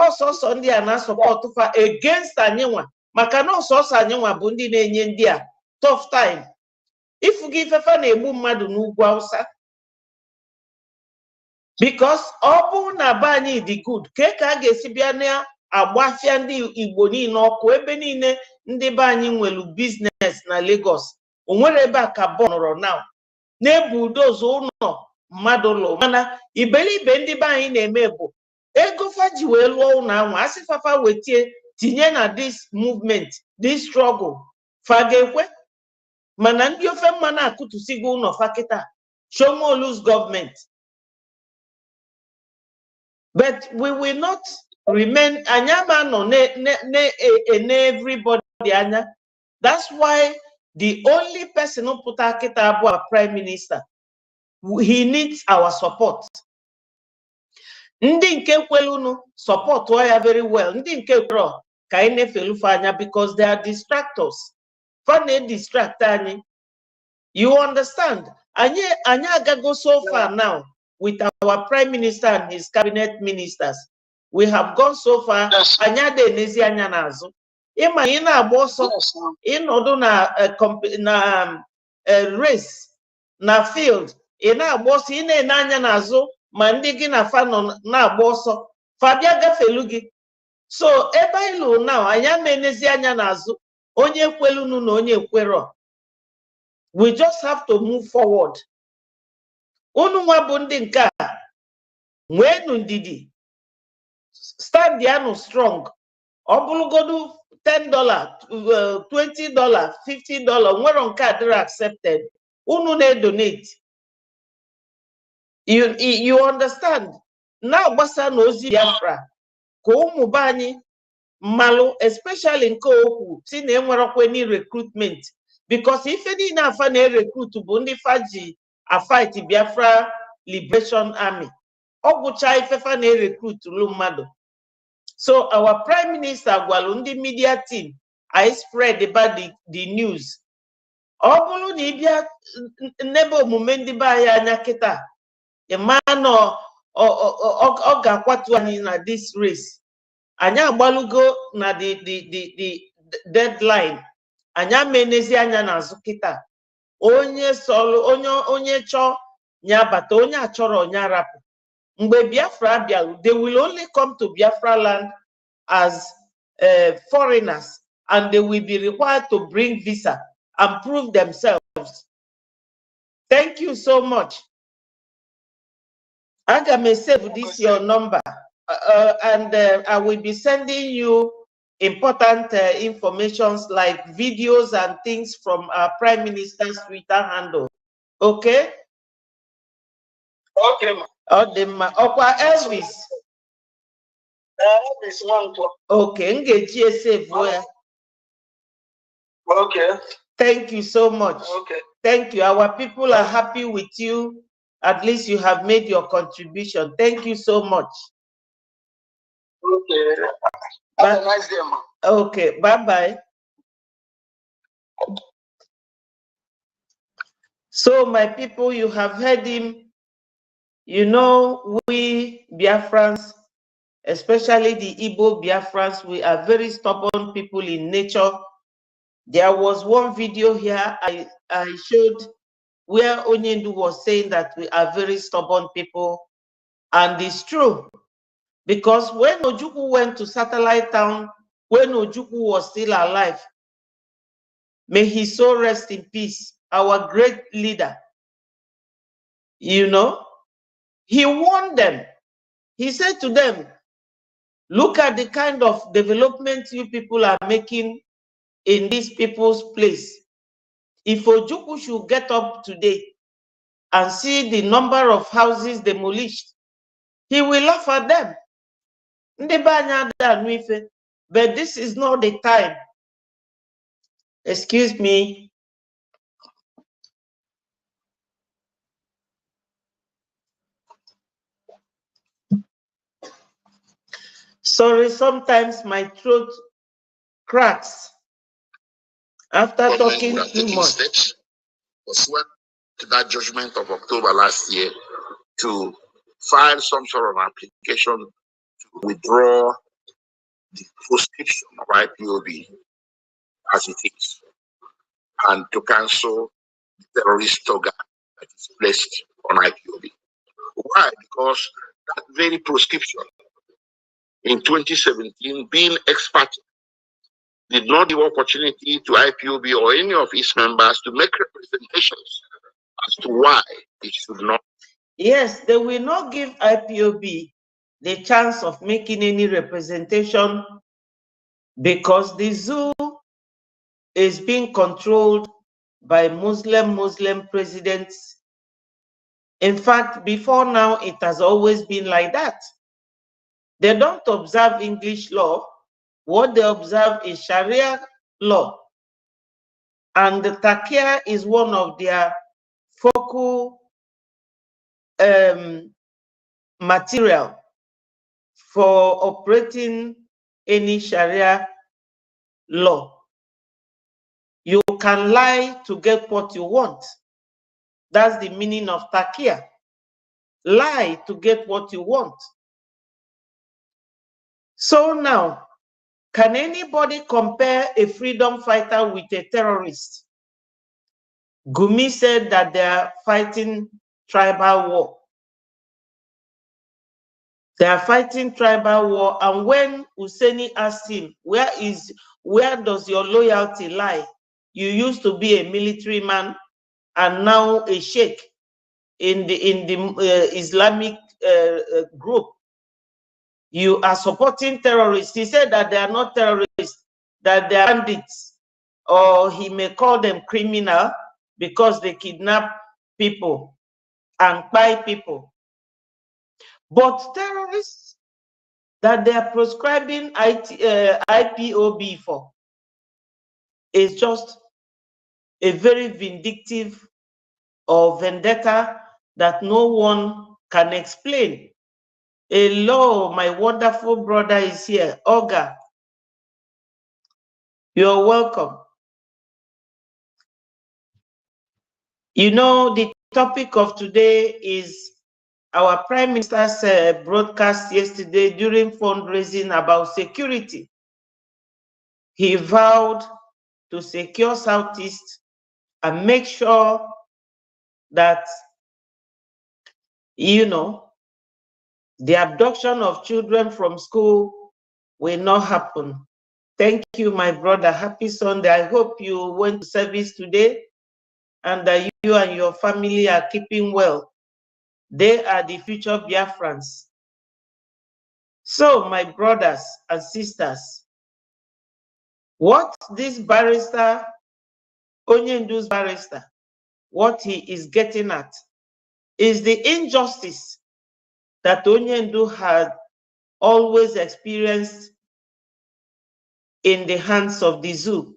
Ọsọsọ ndị a na-asọpọtụ fa against anyịnwa. Maka na ọsọsọ anyịnwa bụ ndị na-enye ndị a tough time. Ifu gị ifefa na-egbu mmadụ n'ugwu Hausa. Because ọ bụ na be anyị dị good, ka a ga-esi bịa na-agbafịa ndị Igbo niile ọkụ ebe niile ndị be anyị nwelu business na Lagos. O nwere ebe a ka bọnụrụ now. Na-ebu udozo ụlọ mmadụ lụ. Mana iberibe ndị be anyị na-eme bụ ego fa ji wee lụọ ụlọ anwa. Asị fafa wetie tinye na this movement, this struggle. Fa ga-ekwe. Mana ndị ofe mmanụ akụtụsigo ụlọ fa kịta. Shomolu's government. But we will not remain anyama no everybody anya. That's why the only person who put our prime minister, he needs our support. Ndi nke kwelunu support ya very well. Ndi nke kwero ka ine felufa anya because they are distractors. Fane distract anyị. You understand? Anya agago so far now. With our prime minister and his cabinet ministers, we have gone so far. Anya de nezi anya nazo. Ima ina aboso inodo na race na field ina aboso ina anya nazo mandi gi na fano na aboso fabia gafelu gi. So ebe ilu now anya menezi anya nazo onye kwelunu na onye kwero. We just have to move forward. Unu nwa bụ ndị nke a nwenu ndidi stand ya no strong. Ọ bụrụgodu $10, $20, $50, where on card are accepted. Unu ne donate. You understand? Now basa nozi Biafra. Ko mubani malu, especially in Koku, si na enwere any recruitment. Because if any na afa na recruit bụ ndị faji a fight Biafra Liberation Army. Obucha ifefa na recruit lu mmadụ. So our Prime Minister gwalu ndị media team, I spread about the news. Obulu ni bia nebo omume ndị ba ya anya kita. A man or ga-akwatu anyị na this race. Anya agbalugo na the deadline. Anya menezi anya na azụ kita. Onye solo onye cho nyabata onye achọrọ onye arapu. Mgbe Biafra bịaru, they will only come to Biafra land as foreigners, and they will be required to bring visa and prove themselves. Thank you so much. I may save this your number, and I will be sending you important informations like videos and things from our Prime Minister's Twitter handle. Okay? Okay, ma. Okwa Elvis. Elvis one. Okay, ngeji save where. Okay. Thank you so much. Okay. Thank you. Our people are happy with you. At least you have made your contribution. Thank you so much. Okay. Have a nice day, ma. Okay. Bye-bye. So, my people, you have heard him. You know, we Biafrans, especially the Igbo Biafrans, we are very stubborn people in nature. There was one video here I showed where Onyendu was saying that we are very stubborn people. And it's true. Because when Ojukwu went to Satellite Town, when Ojukwu was still alive, may his soul rest in peace, our great leader, you know, he warned them. He said to them, look at the kind of development you people are making in these people's place. If Ojukwu should get up today and see the number of houses demolished, he will laugh at them. But this is not the time. Excuse me. Sorry, sometimes my throat cracks after talking too much. Steps pursuant to that judgment of October last year to file some sort of application to withdraw the proscription of IPOB as it is, and to cancel the terrorist toga that is placed on IPOB. Why? Because that very proscription in 2017, being experted, did not give opportunity to IPOB or any of its members to make representations as to why it should not. Yes, they will not give IPOB the chance of making any representation because the zoo is being controlled by Muslim presidents. In fact, before now, it has always been like that. They don't observe English law. What they observe is Sharia law. And the Takia is one of their focal material for operating any Sharia law. You can lie to get what you want. That's the meaning of Takia. Lie to get what you want. So now, can anybody compare a freedom fighter with a terrorist? Gumi said that they are fighting tribal war. They are fighting tribal war. And when Husseini asked him, where does your loyalty lie? You used to be a military man and now a sheikh in the Islamic group. You are supporting terrorists. He said that they are not terrorists. that they are bandits, or he may call them criminal because they kidnap people and buy people. But terrorists that they are prescribing IPOB for is just a very vindictive or vendetta that no one can explain. Hello, my wonderful brother is here. Olga, you're welcome. You know, the topic of today is our Prime Minister's broadcast yesterday during fundraising about security. He vowed to secure Southeast and make sure that, you know, the abduction of children from school will not happen. Thank you, my brother. Happy Sunday. I hope you went to service today and that you and your family are keeping well. They are the future Biafrans. So, my brothers and sisters, what this barrister, Onyendu's barrister, what he is getting at is the injustice that Onyendu had always experienced in the hands of the zoo.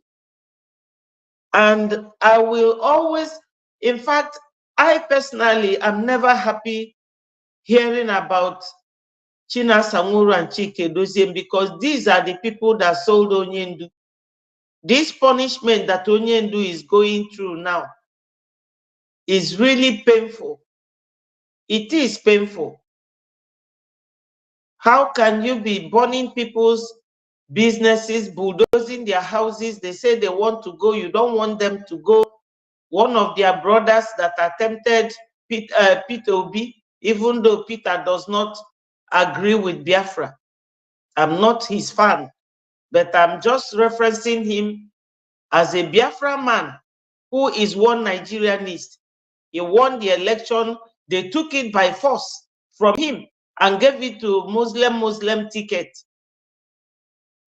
And I will always, in fact, I personally am never happy hearing about China Samuru and Chike Doziem, because these are the people that sold Onyendu. This punishment that Onyendu is going through now is really painful. It is painful. How can you be burning people's businesses, bulldozing their houses? They say they want to go, you don't want them to go. One of their brothers that attempted Peter Obi, even though Peter does not agree with Biafra. I'm not his fan, but I'm just referencing him as a Biafra man who is one Nigerianist. He won the election. They took it by force from him and gave it to Muslim ticket.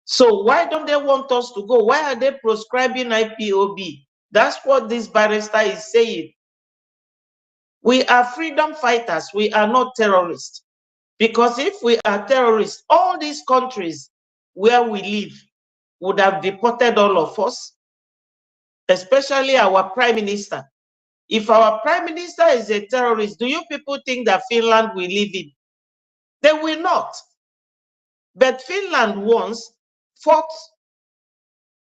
So why don't they want us to go? Why are they prescribing IPOB? That's what this barrister is saying. We are freedom fighters. We are not terrorists. Because if we are terrorists, all these countries where we live would have deported all of us, especially our prime minister. If our prime minister is a terrorist, do you people think that Finland will live in? They will not. But Finland once fought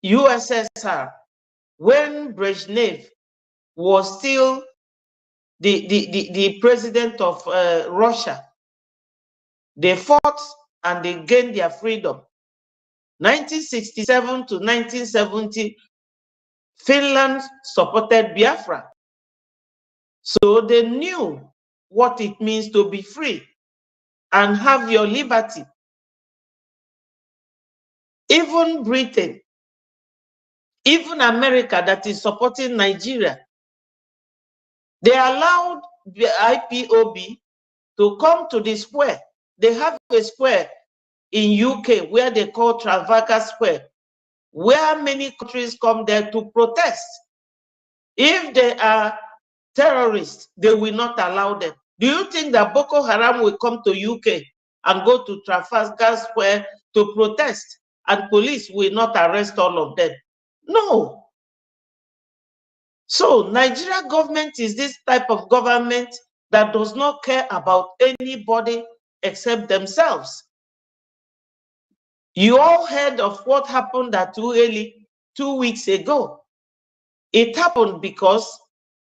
USSR when Brezhnev was still the president of Russia. They fought and they gained their freedom. 1967 to 1970, Finland supported Biafra. So they knew what it means to be free and have your liberty. Even Britain, even America that is supporting Nigeria, they allowed the IPOB to come to the square. They have a square in UK where they call Trafalgar Square, where many countries come there to protest. If they are terrorists, they will not allow them. Do you think that Boko Haram will come to UK and go to Trafalgar Square to protest and police will not arrest all of them? No. So Nigeria government is this type of government that does not care about anybody except themselves. You all heard of what happened at Ueli 2 weeks ago. It happened because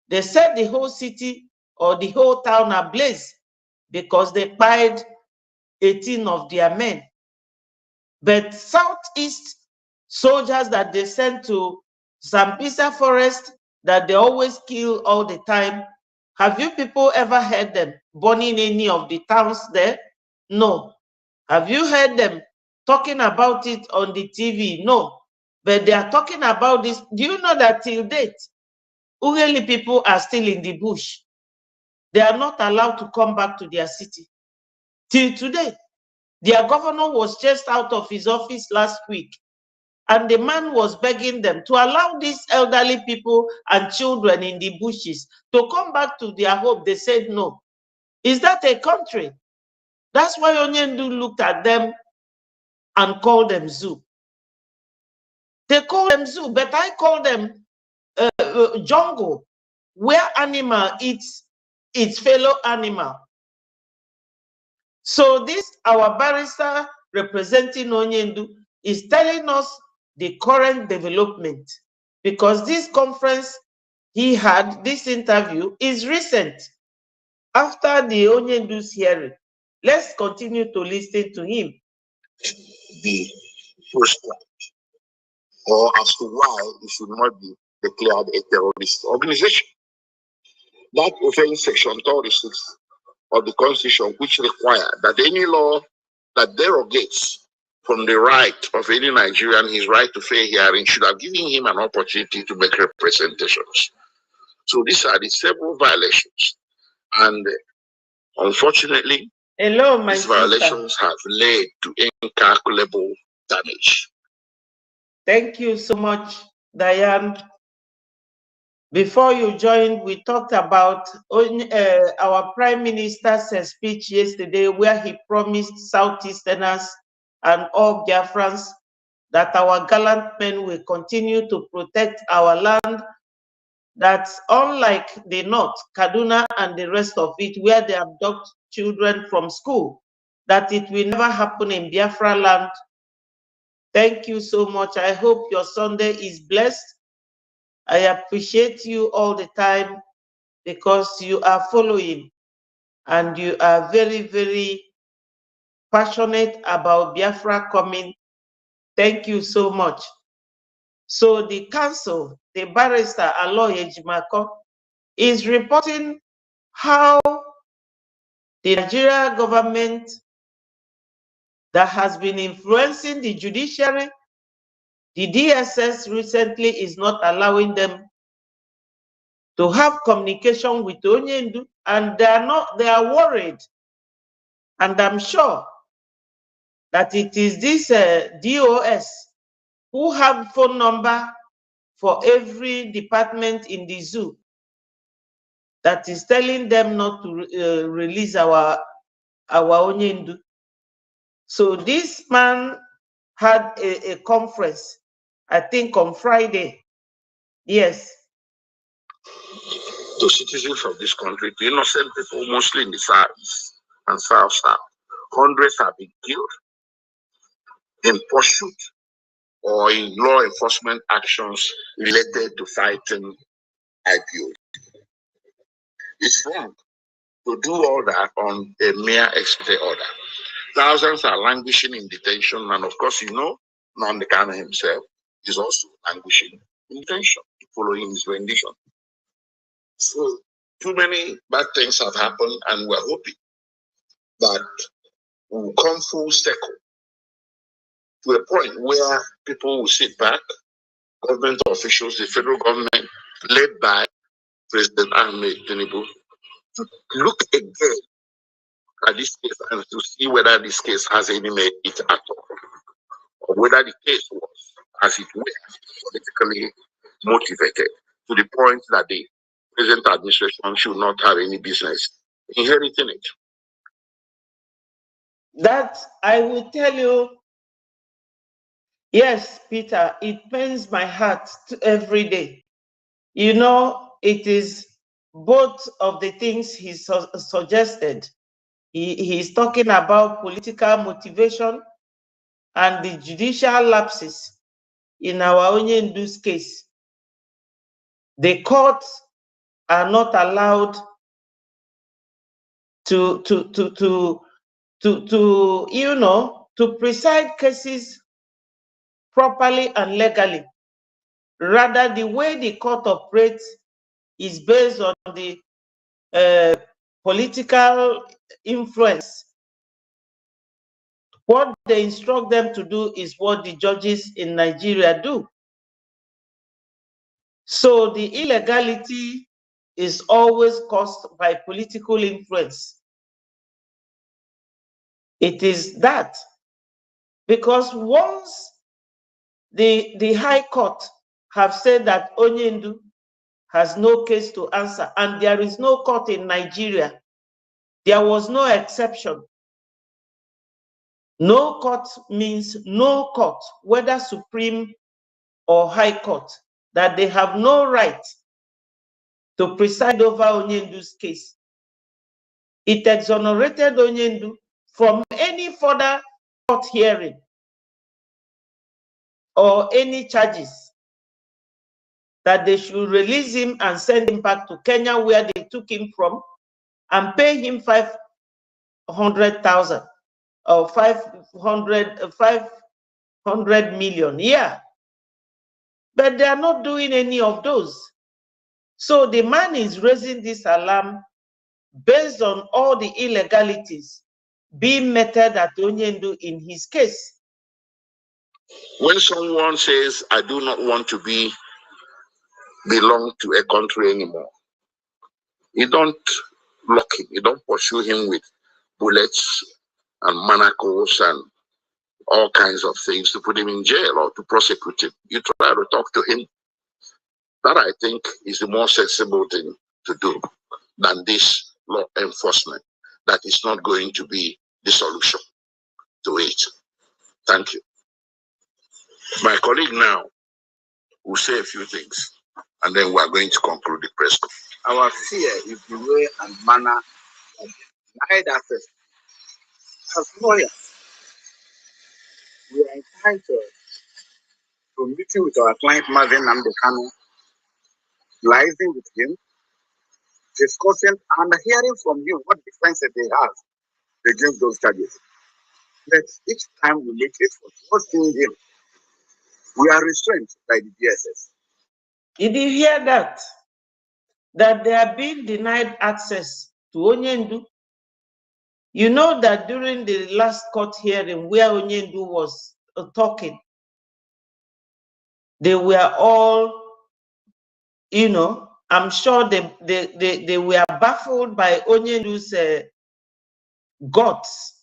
they set the whole city or the whole town ablaze because they killed 18 of their men. But Southeast soldiers that they sent to Sambisa Forest that they always kill all the time, have you people ever heard them burning any of the towns there? No. Have you heard them talking about it on the TV? No. But they are talking about this. Do you know that till date, Ughelli people are still in the bush? They are not allowed to come back to their city. Till today, their governor was chased out of his office last week And the man was begging them to allow these elderly people and children in the bushes to come back to their home. They said no. Is that a country? That's why Onyendu looked at them and called them zoo. They call them zoo, but I call them jungle, where animal eats its fellow animal. So this, our barrister representing Onyendu, is telling us the current development, because this conference he had, this interview, is recent after the Onyendu's hearing. Let's continue to listen to him. The prescribed, or as to why it should not be declared a terrorist organization. That offends Section 36 of the Constitution, which require that any law that derogates from the right of any Nigerian, his right to fair hearing, should have given him an opportunity to make representations. So these are the several violations. And unfortunately, these violations have led to incalculable damage. Thank you so much, Diane. Before you joined, we talked about our Prime Minister's speech yesterday, where he promised Southeasterners and all Biafrans that our gallant men will continue to protect our land, that unlike the North, Kaduna and the rest of it, where they abduct children from school, that it will never happen in Biafra land. Thank you so much. I hope your Sunday is blessed. I appreciate you all the time because you are following and you are very, very passionate about Biafra coming. Thank you so much. So the council, the barrister Aloy Ejimako, is reporting how the Nigeria government that has been influencing the judiciary, the DSS recently is not allowing them to have communication with Onyendu, and they are worried. And I'm sure that it is this DOS who have phone number for every department in the zoo that is telling them not to release our Onyendu. So this man had a conference, I think on Friday. Yes. To citizens of this country, to innocent people, mostly in the South and South. Hundreds have been killed in pursuit or in law enforcement actions related to fighting IPO. It's wrong to do all that on a mere executive order. Thousands are languishing in detention, and of course, you know, Nnamdi Kanu himself is also languishing in detention following his rendition. So, too many bad things have happened, and we're hoping that we will come full circle to a point where people will sit back, government officials, the federal government, led by President Ahmed Tinubu, to look again at this case and to see whether this case has any merit at all, or whether the case was, as it were, politically motivated to the point that the present administration should not have any business inheriting it. That I will tell you, yes, Peter, it pains my heart every day. You know, it is both of the things he suggested. He's talking about political motivation and the judicial lapses in our Onyendu's case. The courts are not allowed to preside cases properly and legally. Rather, the way the court operates is based on the political influence. What they instruct them to do is what the judges in Nigeria do. So the illegality is always caused by political influence. It is that, because once the High Court have said that Onyendu has no case to answer, and there is no court in Nigeria. There was no exception. No court means no court, whether Supreme or High Court, that they have no right to preside over Onyendu's case. It exonerated Onyendu from any further court hearing or any charges, that they should release him and send him back to Kenya, where they took him from, and pay him 500,000 or 500 million. Yeah. But they are not doing any of those. So the man is raising this alarm based on all the illegalities being meted at Onyendu in his case. When someone says, I do not want to belong to a country anymore, you don't lock him, you don't pursue him with bullets and manacles and all kinds of things to put him in jail or to prosecute him. You try to talk to him. That, I think, is the more sensible thing to do than this law enforcement. That is not going to be the solution to it. Thank you. My colleague now will say a few things, and then we are going to conclude the press conference. Our fear is the way and manner of denied access. As lawyers, we are entitled to meeting with our client, Marvin Namdekano, liaising with him, discussing and hearing from him what defenses he has against those charges. But each time we make it for seeing him, we are restrained by the DSS. Did you hear that? That they are being denied access to Onyendu? You know that during the last court hearing where Onyendu was talking, they were all, you know, I'm sure they were baffled by Onyendu's guts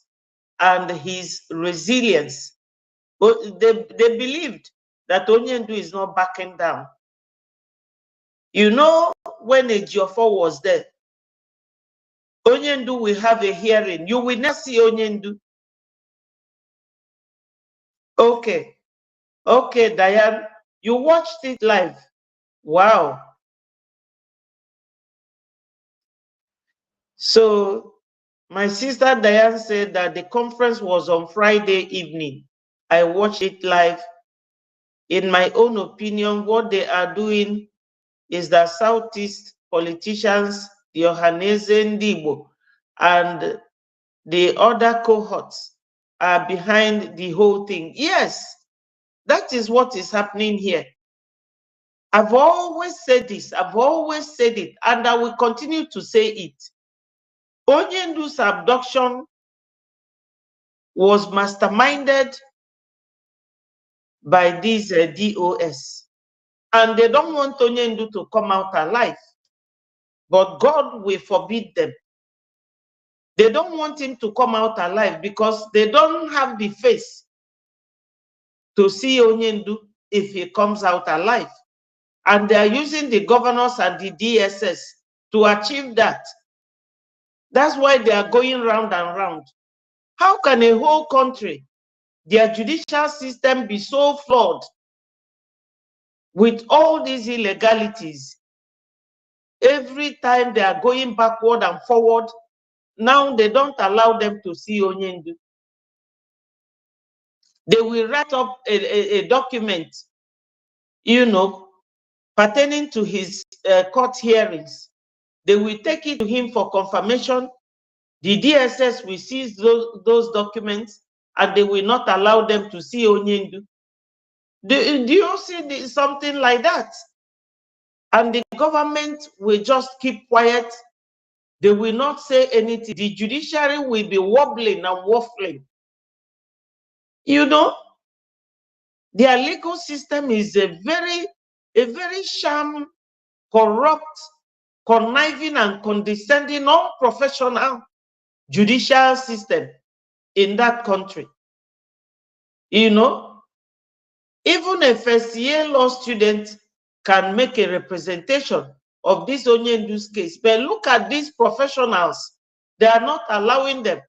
and his resilience. But they believed that Onyendu is not backing down. You know, when Ejiofor was there, Onyendu will have a hearing. You will not see Onyendu. Okay. Okay, Diane, you watched it live. Wow. So my sister Diane said that the conference was on Friday evening. I watched it live. In my own opinion, what they are doing is that Southeast politicians, the Ohaneze Ndibo, and the other cohorts are behind the whole thing. Yes, that is what is happening here. I've always said this, I've always said it, and I will continue to say it. Onyendu's abduction was masterminded by these DOS, and they don't want Onyendu to come out alive, but God will forbid them. They don't want him to come out alive because they don't have the face to see Onyendu if he comes out alive. And they are using the governors and the DSS to achieve that. That's why they are going round and round. How can a whole country, their judicial system, be so flawed with all these illegalities? Every time they are going backward and forward, now they don't allow them to see Onyendu. They will write up a document, you know, pertaining to his court hearings. They will take it to him for confirmation. The DSS will seize those documents, and they will not allow them to see Onyendu. Do you see something like that? And the government will just keep quiet. They will not say anything. The judiciary will be wobbling and waffling. You know, their legal system is a very sham, corrupt, conniving, and condescending, unprofessional judicial system in that country. You know, Even a first-year law student can make a representation of this Onyendu's case. But look at these professionals. They are not allowing them.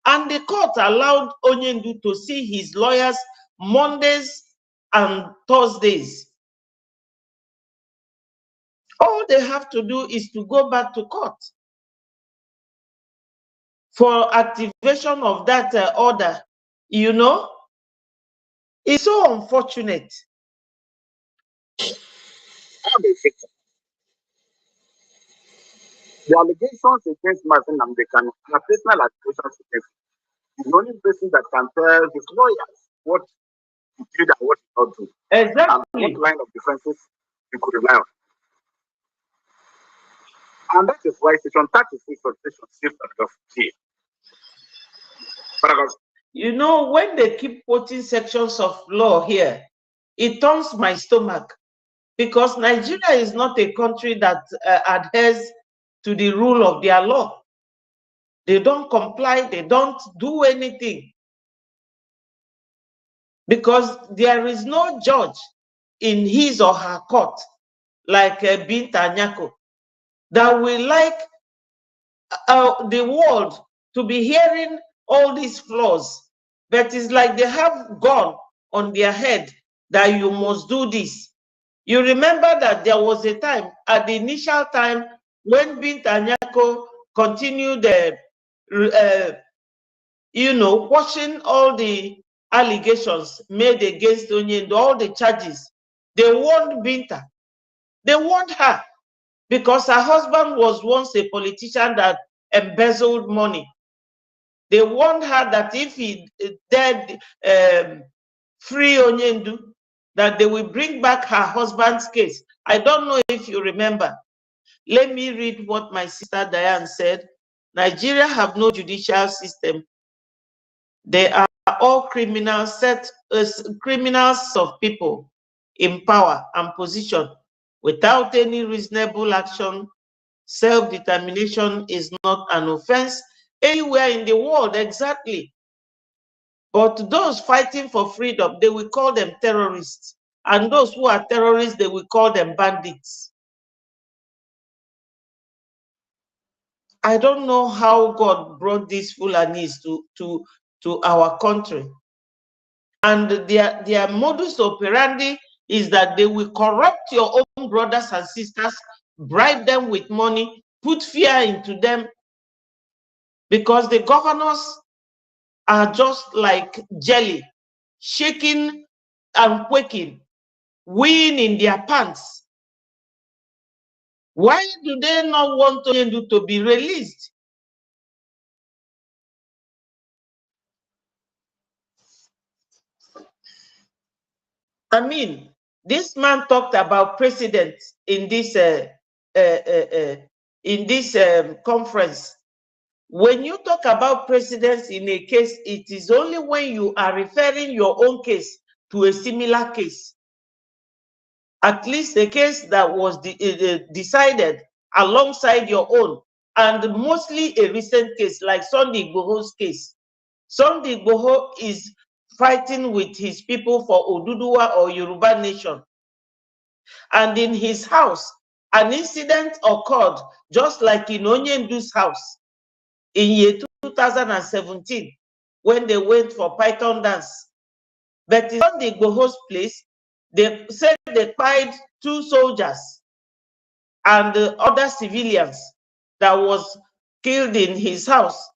And the court allowed Onyendu to see his lawyers Mondays and Thursdays. All they have to do is to go back to court for activation of that order. You know, it's so unfortunate. The allegations against Martin Namdekan are personal allegations against him. The only person that can tell his lawyers what he did and what he did not do. Exactly. And what line of defenses he could rely on. And that is why Section 36 of Section 6 of G. You know, when they keep quoting sections of law here, it turns my stomach, because Nigeria is not a country that adheres to the rule of their law. They don't comply, they don't do anything. Because there is no judge in his or her court, like Binta Nyako, that will like the world to be hearing all these flaws. But it's like they have gone on their head that you must do this. You remember that there was a time, at the initial time, when Binta Nyako continued you know, watching all the allegations made against Onyendu, all the charges, they warned Binta. They warned her because her husband was once a politician that embezzled money. They warned her that if he dared free Onyendu, that they will bring back her husband's case. I don't know if you remember. Let me read what my sister Diane said. Nigeria have no judicial system. They are all criminals, criminals of people in power and position. Without any reasonable action, self-determination is not an offense anywhere in the world, exactly. But those fighting for freedom, they will call them terrorists. And those who are terrorists, they will call them bandits. I don't know how God brought these Fulanis to our country. And their modus operandi is that they will corrupt your own brothers and sisters, bribe them with money, put fear into them, because the governors are just like jelly, shaking and quaking, weighing in their pants. Why do they not want Onyendu to be released? I mean, this man talked about precedent in this conference. When you talk about precedents in a case, it is only when you are referring your own case to a similar case. At least a case that was decided alongside your own, and mostly a recent case like Sunday Igboho's case. Sunday Igboho is fighting with his people for Oduduwa or Yoruba nation. And in his house, an incident occurred just like in Onyendu's house in year 2017 when they went for Python dance. But in Sunday Igboho's place, they said they fired 2 soldiers and other civilians that was killed in his house.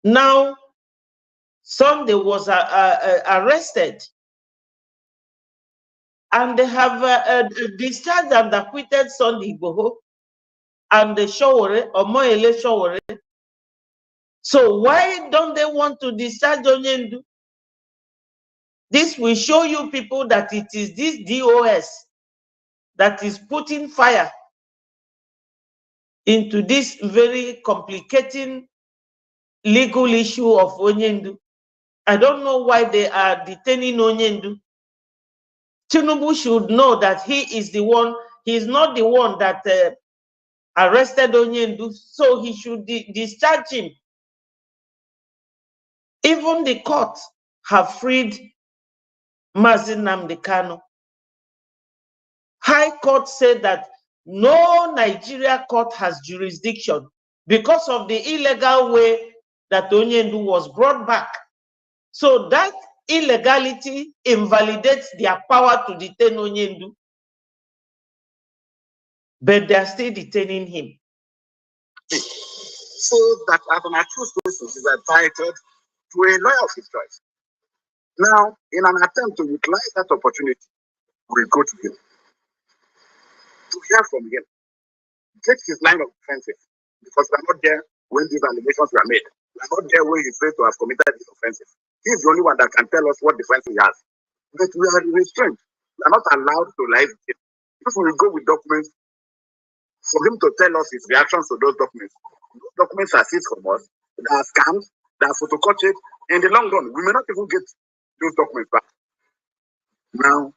Now, Sunday was arrested, and they have discharged and acquitted Sunday Igboho and the Showore, Omoyele Showore. So why don't they want to discharge Onyendu? This will show you people that it is this DOS that is putting fire into this very complicating legal issue of Onyendu. I don't know why they are detaining Onyendu. Tinubu should know that he is the one, he is not the one that arrested Onyendu, so he should discharge him. Even the court have freed Mazi Nnamdi Kanu. High Court said that no Nigeria court has jurisdiction because of the illegal way that Onyendu was brought back. So that illegality invalidates their power to detain Onyendu, but they are still detaining him. So that as an accused person is entitled to a lawyer of his choice. Now, in an attempt to utilize that opportunity, we go to him to hear from him, get his line of defenses, because we are not there when these allegations were made. We are not there when he's said to have committed these offenses. He's the only one that can tell us what defense he has. But we are restrained. We are not allowed to lie with him. If we go with documents, for him to tell us his reactions to those documents are seized from us, they are scanned, they are photocopied. In the long run, we may not even get those documents back. Now,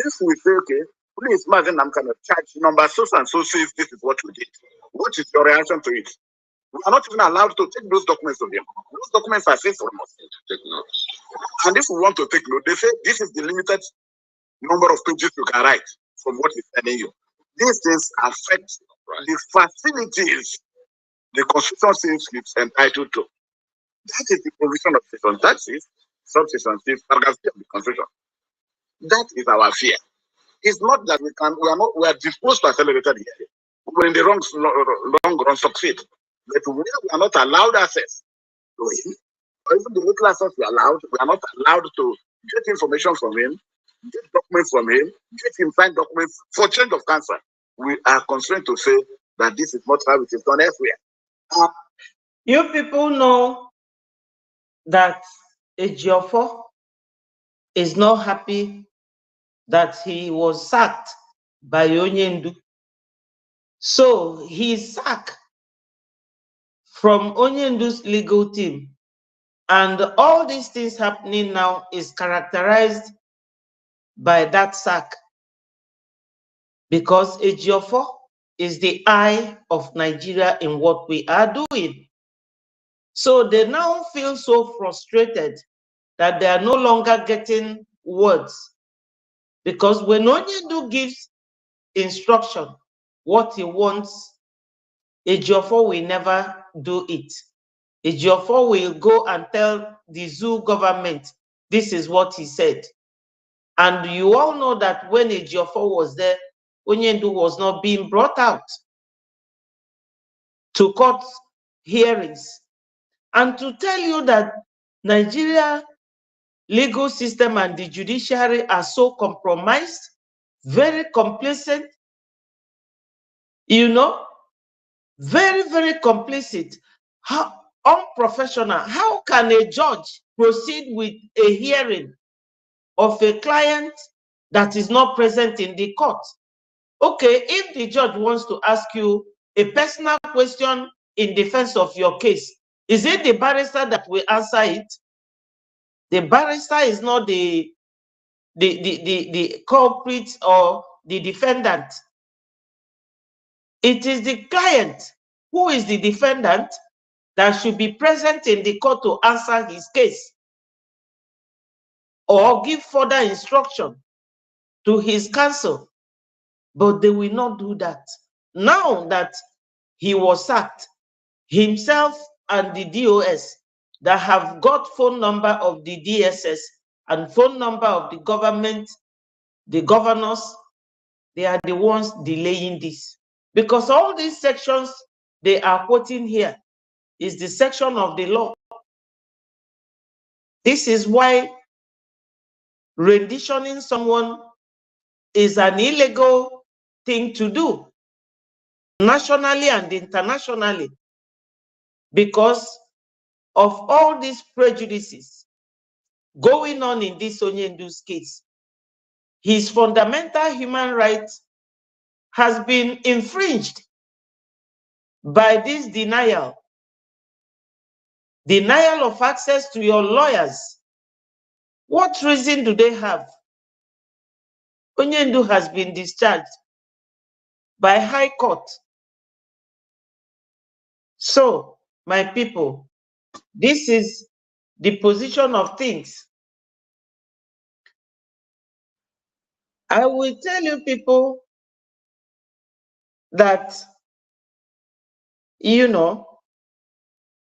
if we say, okay, please, Mazen, I'm going to charge number so and so says this is what we did. What is your reaction to it? We are not even allowed to take those documents from them. Those documents are seized from us. And if we want to take note, they say this is the limited number of pages you can write from what he's telling you. These things affect the facilities the Constitution says it's entitled to. That is the provision of section. That is subsection 6, paragraph 3 of the Constitution. That is our fear. It's not that we are disposed to accelerated hearing. We're in the long run succeed. But we are not allowed access to him, or even the little access we are not allowed to get information from him, get documents from him, get him signed documents for change of counsel. We are constrained to say that this is not how it is done elsewhere. You people know that Ejiofor is not happy that he was sacked by Onyendu. So he's sacked from Onyendu's legal team. And all these things happening now is characterized by that sack, because Ejiofor is the eye of Nigeria in what we are doing. So they now feel so frustrated that they are no longer getting words, because when Onyendu gives instruction, what he wants, Ejiofor will never do it. Ejiofor will go and tell the zoo government, this is what he said. And you all know that when Ejiofor was there, Onyendu was not being brought out to court hearings. And to tell you that Nigeria legal system and the judiciary are so compromised, very complacent, you know, very, very complicit, how unprofessional. How can a judge proceed with a hearing of a client that is not present in the court? Okay, if the judge wants to ask you a personal question in defense of your case, is it the barrister that will answer it? The barrister is not the culprit or the defendant. It is the client who is the defendant that should be present in the court to answer his case or give further instruction to his counsel. But they will not do that. Now that he was sacked, himself and the DOS that have got phone number of the DSS and phone number of the government, the governors, they are the ones delaying this. Because all these sections they are quoting here is the section of the law. This is why renditioning someone is an illegal thing to do, nationally and internationally, because of all these prejudices going on in this Onyendu's case. His fundamental human rights has been infringed by this denial of access to your lawyers. What reason do they have? Onyendu has been discharged by High Court. So, my people, this is the position of things. I will tell you people that, you know,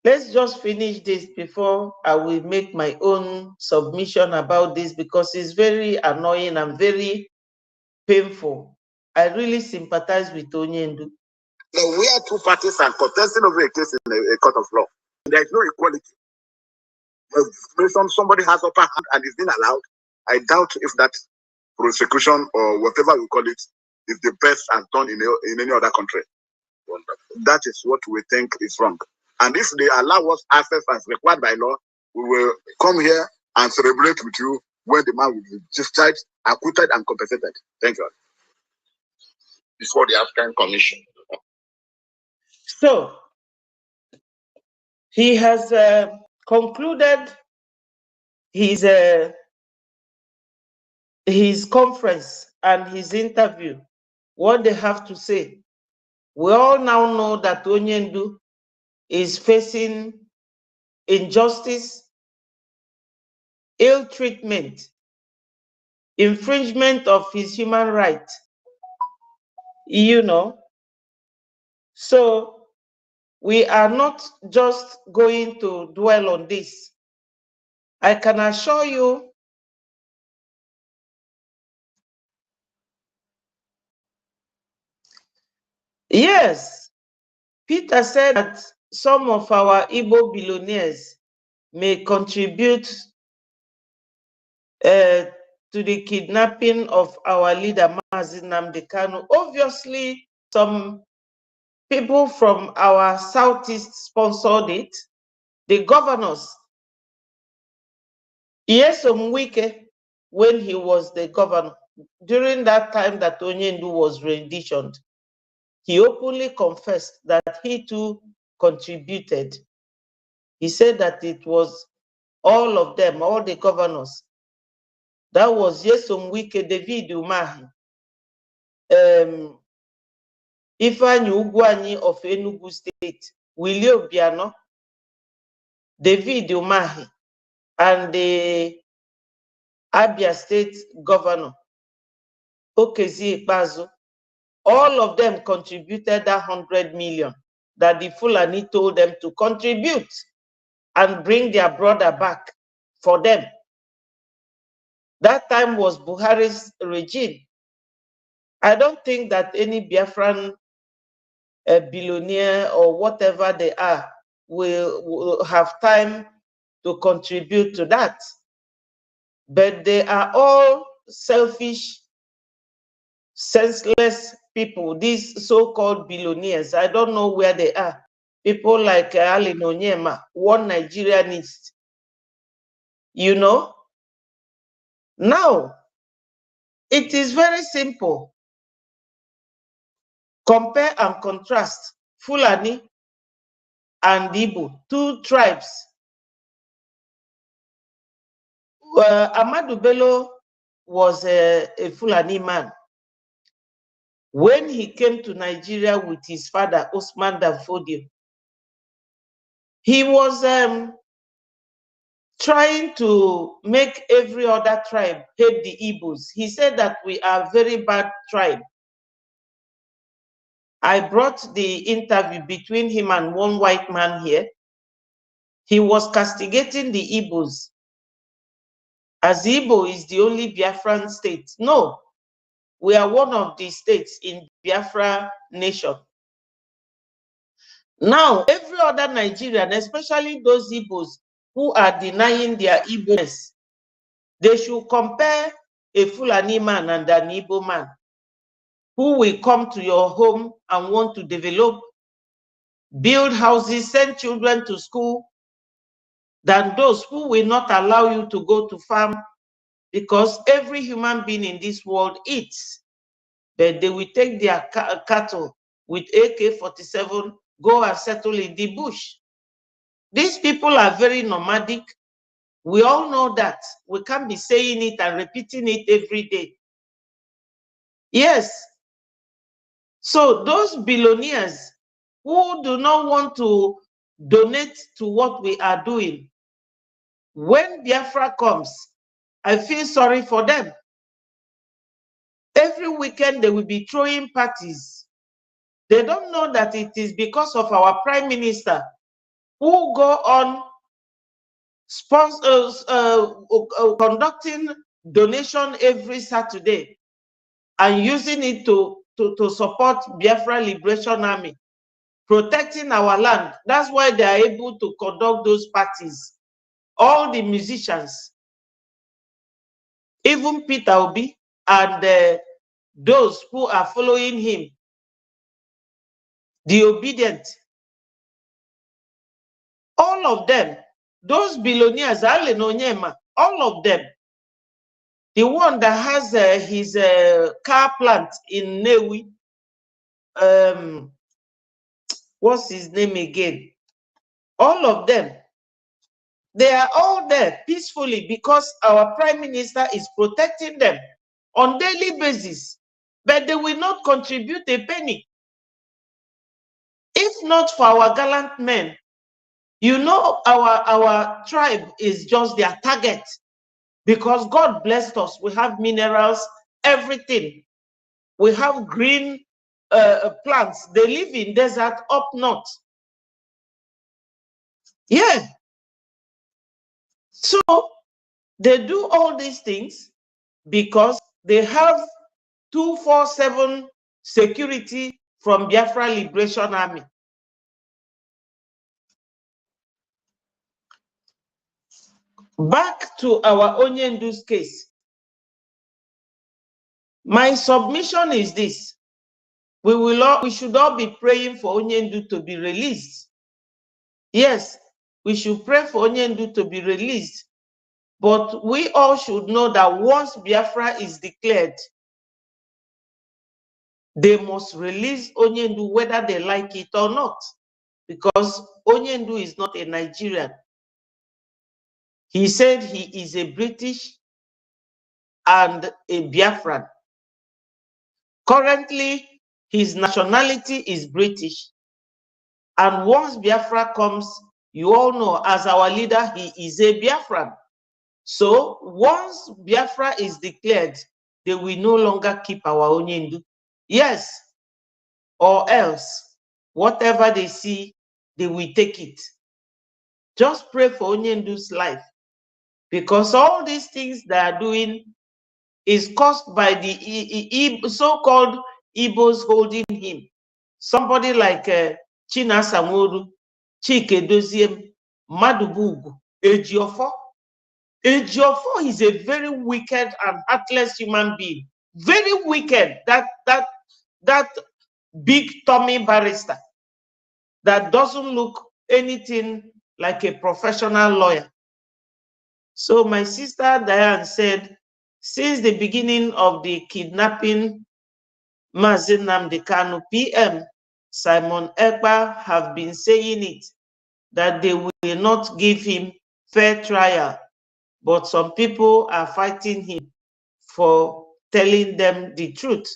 let's just finish this before I will make my own submission about this, because it's very annoying and very painful. I really sympathize with Onyendu. Now, we are two parties and contesting over a case in a court of law. There is no equality. Somebody has upper hand and is being allowed. I doubt if that prosecution or whatever we call it is the best and done in any other country. That is what we think is wrong. And if they allow us access as required by law, we will come here and celebrate with you when the man will be discharged, acquitted, and compensated. Thank you. Before the African Commission. So, he has concluded his conference and his interview, what they have to say. We all now know that Onyendu is facing injustice, ill treatment, infringement of his human rights, you know. So we are not just going to dwell on this. I can assure you, yes, Peter said that some of our Igbo billionaires may contribute to the kidnapping of our leader, Mazi Nnamdi Kanu. Obviously, some people from our Southeast sponsored it. The governors, Nyesom Wike, when he was the governor, during that time that Onyendu was renditioned, he openly confessed that he too contributed. He said that it was all of them, all the governors. That was Nyesom Wike, David Umahi, Ifeanyi Ugwuanyi of Enugu State, Willie Obiano, David Umahi, and the Abia State Governor, Okezi Ekpa. All of them contributed that 100 million that the Fulani told them to contribute and bring their brother back for them. That time was Buhari's regime. I don't think that any Biafran billionaire or whatever they are will have time to contribute to that. But they are all selfish, senseless people, these so-called billionaires. I don't know where they are. People like Ali Nonyema, one Nigerianist, you know. Now, it is very simple. Compare and contrast Fulani and Igbo, two tribes. Ahmadu Bello was a Fulani man. When he came to Nigeria with his father, Usman Danfodio, he was trying to make every other tribe hate the Igbos. He said that we are a very bad tribe. I brought the interview between him and one white man here. He was castigating the Igbos, as Igbo is the only Biafran state. No, we are one of the states in Biafra nation. Now, every other Nigerian, especially those Igbos who are denying their Igbo-ness, they should compare a Fulani man and an Igbo man who will come to your home and want to develop, build houses, send children to school, than those who will not allow you to go to farm, because every human being in this world eats, but they will take their cattle with AK-47, go and settle in the bush. These people are very nomadic. We all know that. We can't be saying it and repeating it every day. Yes. So those billionaires who do not want to donate to what we are doing, when Biafra comes, I feel sorry for them. Every weekend they will be throwing parties. They don't know that it is because of our prime minister who go on conducting donation every Saturday and using it to support Biafra Liberation Army, protecting our land. That's why they are able to conduct those parties. All the musicians, even Peter Obi and those who are following him, the obedient, all of them, those billionaires, all of them, the one that has his car plant in Newi, what's his name again? All of them, they are all there peacefully because our prime minister is protecting them on daily basis, but they will not contribute a penny. If not for our gallant men, you know, our tribe is just their target because God blessed us. We have minerals, everything. We have green plants. They live in desert up north. Yeah. So they do all these things because they have 247 security from Biafra Liberation Army. Back to our Onyendu's case. My submission is this. We should all be praying for Onyendu to be released. Yes, we should pray for Onyendu to be released. But we all should know that once Biafra is declared, they must release Onyendu whether they like it or not. Because Onyendu is not a Nigerian. He said he is a British and a Biafran. Currently, his nationality is British. And once Biafra comes, you all know, as our leader, he is a Biafran. So once Biafra is declared, they will no longer keep our Onyendu. Yes, or else, whatever they see, they will take it. Just pray for Onyendu's life. Because all these things they are doing is caused by the so-called Igbos holding him. Somebody like Chinasa Nworu, Chike Doziem, Madubugu, Ejiofor. Ejiofor is a very wicked and heartless human being. Very wicked. That big Tommy barrister that doesn't look anything like a professional lawyer. So my sister Diane said, since the beginning of the kidnapping, Mazi Nnamdi Kanu PM, Simon Ekpa have been saying it, that they will not give him fair trial. But some people are fighting him for telling them the truth.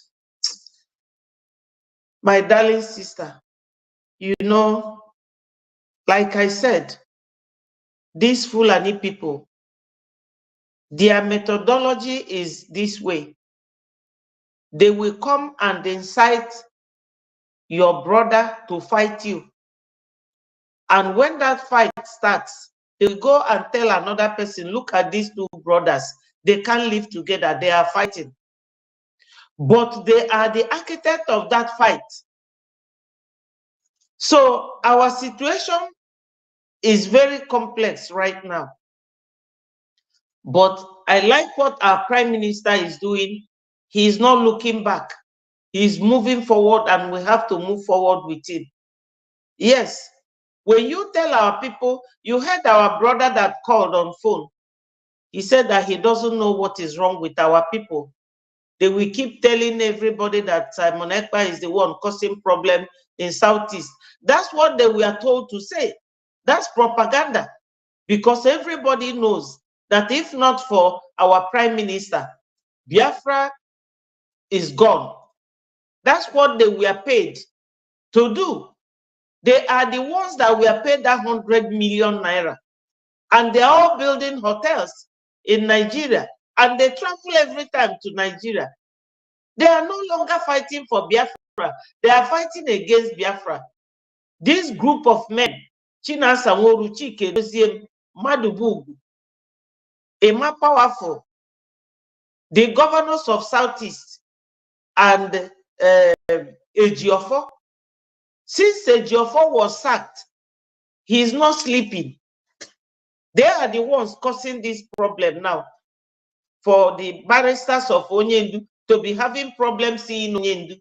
My darling sister, you know, like I said, these Fulani people, their methodology is this way. They will come and incite your brother to fight you. And when that fight starts, they will go and tell another person, look at these two brothers. They can't live together. They are fighting. But they are the architect of that fight. So our situation is very complex right now. But I like what our prime minister is doing. He is not looking back. He is moving forward, and we have to move forward with him. Yes, when you tell our people, you heard our brother that called on phone. He said that he doesn't know what is wrong with our people. They will keep telling everybody that Simon Ekpa is the one causing problem in Southeast. That's what they were told to say. That's propaganda. Because everybody knows that if not for our prime minister, Biafra is gone. That's what they were paid to do. They are the ones that were paid that 100 million naira. And they're all building hotels in Nigeria. And they travel every time to Nigeria. They are no longer fighting for Biafra. They are fighting against Biafra. This group of men, Chinasa Nworu, Chike Doziem, Madubugu, Emma Powerful, the governors of Southeast, and Ejiofor. Since Ejiofor was sacked, he is not sleeping. They are the ones causing this problem now. For the barristers of Onyendu to be having problems seeing Onyendu,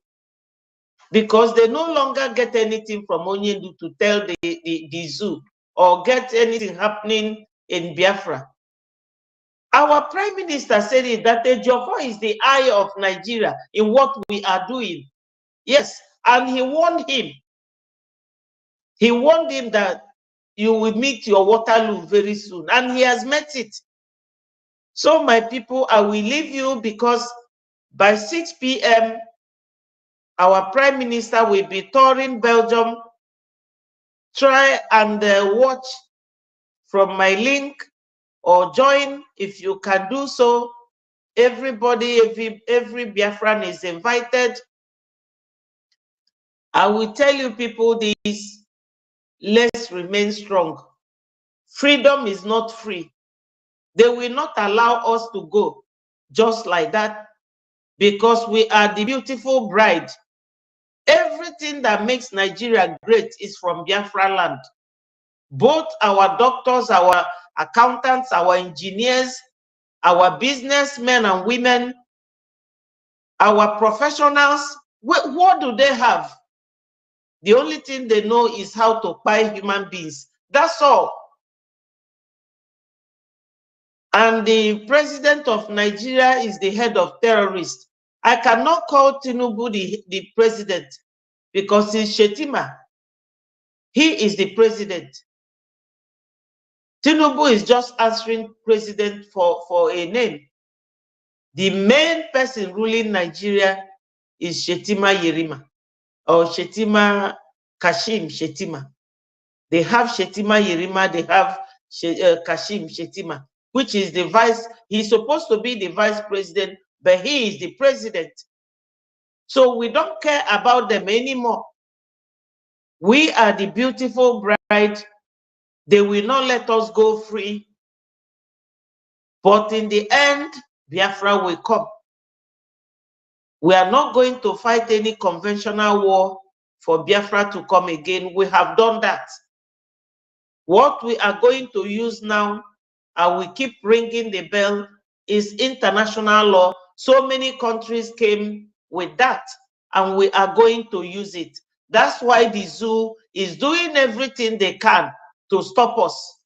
because they no longer get anything from Onyendu to tell the zoo or get anything happening in Biafra. Our Prime Minister said it, that Ejiofor is the eye of Nigeria in what we are doing. Yes, and he warned him. He warned him that you will meet your Waterloo very soon, and he has met it. So, my people, I will leave you because by 6 p.m., our Prime Minister will be touring Belgium. Try and watch from my link or join if you can do so. Everybody, every Biafran is invited. I will tell you people this, let's remain strong. Freedom is not free. They will not allow us to go just like that because we are the beautiful bride. Everything that makes Nigeria great is from Biafra land. Both our doctors, our accountants, our engineers, our businessmen and women, our professionals, what do they have? The only thing they know is how to buy human beings. That's all. And the president of Nigeria is the head of terrorists. I cannot call Tinubu the president because he's Shetima. He is the president. Tinubu is just answering president for a name. The main person ruling Nigeria is Shetima Yerima or Shetima Kashim Shetima. They have Shetima Yerima, they have Kashim Shetima, which is the vice. He's supposed to be the vice president, but he is the president. So we don't care about them anymore. We are the beautiful bride. They will not let us go free. But in the end, Biafra will come. We are not going to fight any conventional war for Biafra to come again. We have done that. What we are going to use now, and we keep ringing the bell, is international law. So many countries came with that, and we are going to use it. That's why the zoo is doing everything they can to stop us.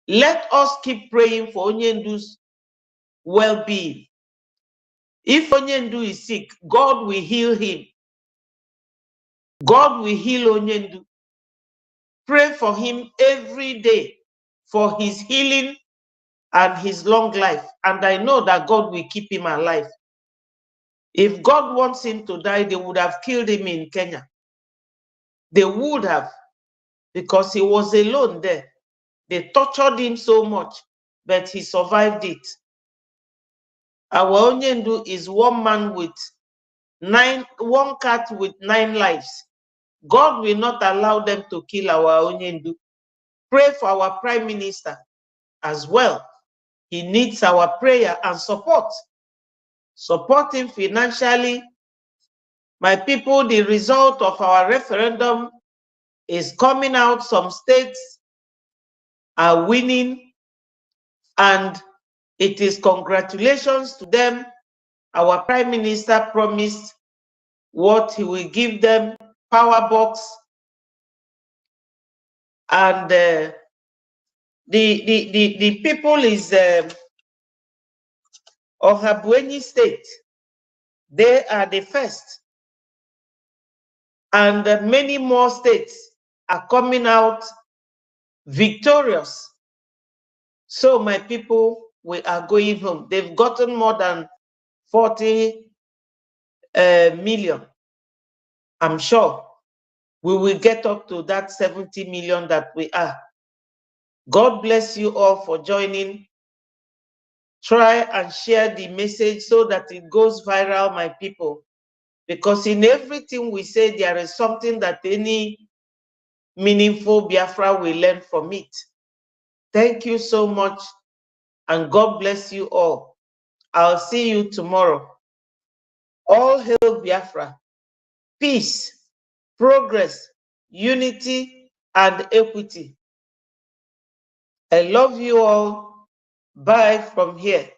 Let us keep praying for Onyendu's well-being. If Onyendu is sick, God will heal him. God will heal Onyendu. Pray for him every day for his healing and his long life. And I know that God will keep him alive. If God wants him to die, they would have killed him in Kenya. They would have, because he was alone there. They tortured him so much, but he survived it. Our Onyendu is one man with one cat with 9 lives. God will not allow them to kill our Onyendu. Pray for our Prime Minister as well. He needs our prayer and support. Support him financially. My people, the result of our referendum is coming out. Some states are winning, and it is congratulations to them. Our Prime Minister promised what he will give them, power box, and the people is of Habueni State. They are the first, and many more states are coming out victorious. So my people, we are going home. They've gotten more than 40 million. I'm sure we will get up to that 70 million that we are. God bless you all for joining. try and share the message so that it goes viral, my people. Because in everything we say, there is something that any meaningful Biafra will learn from it. Thank you so much, and God bless you all. I'll see you tomorrow. All hail Biafra. Peace, progress, unity, and equity. I love you all. Bye from here.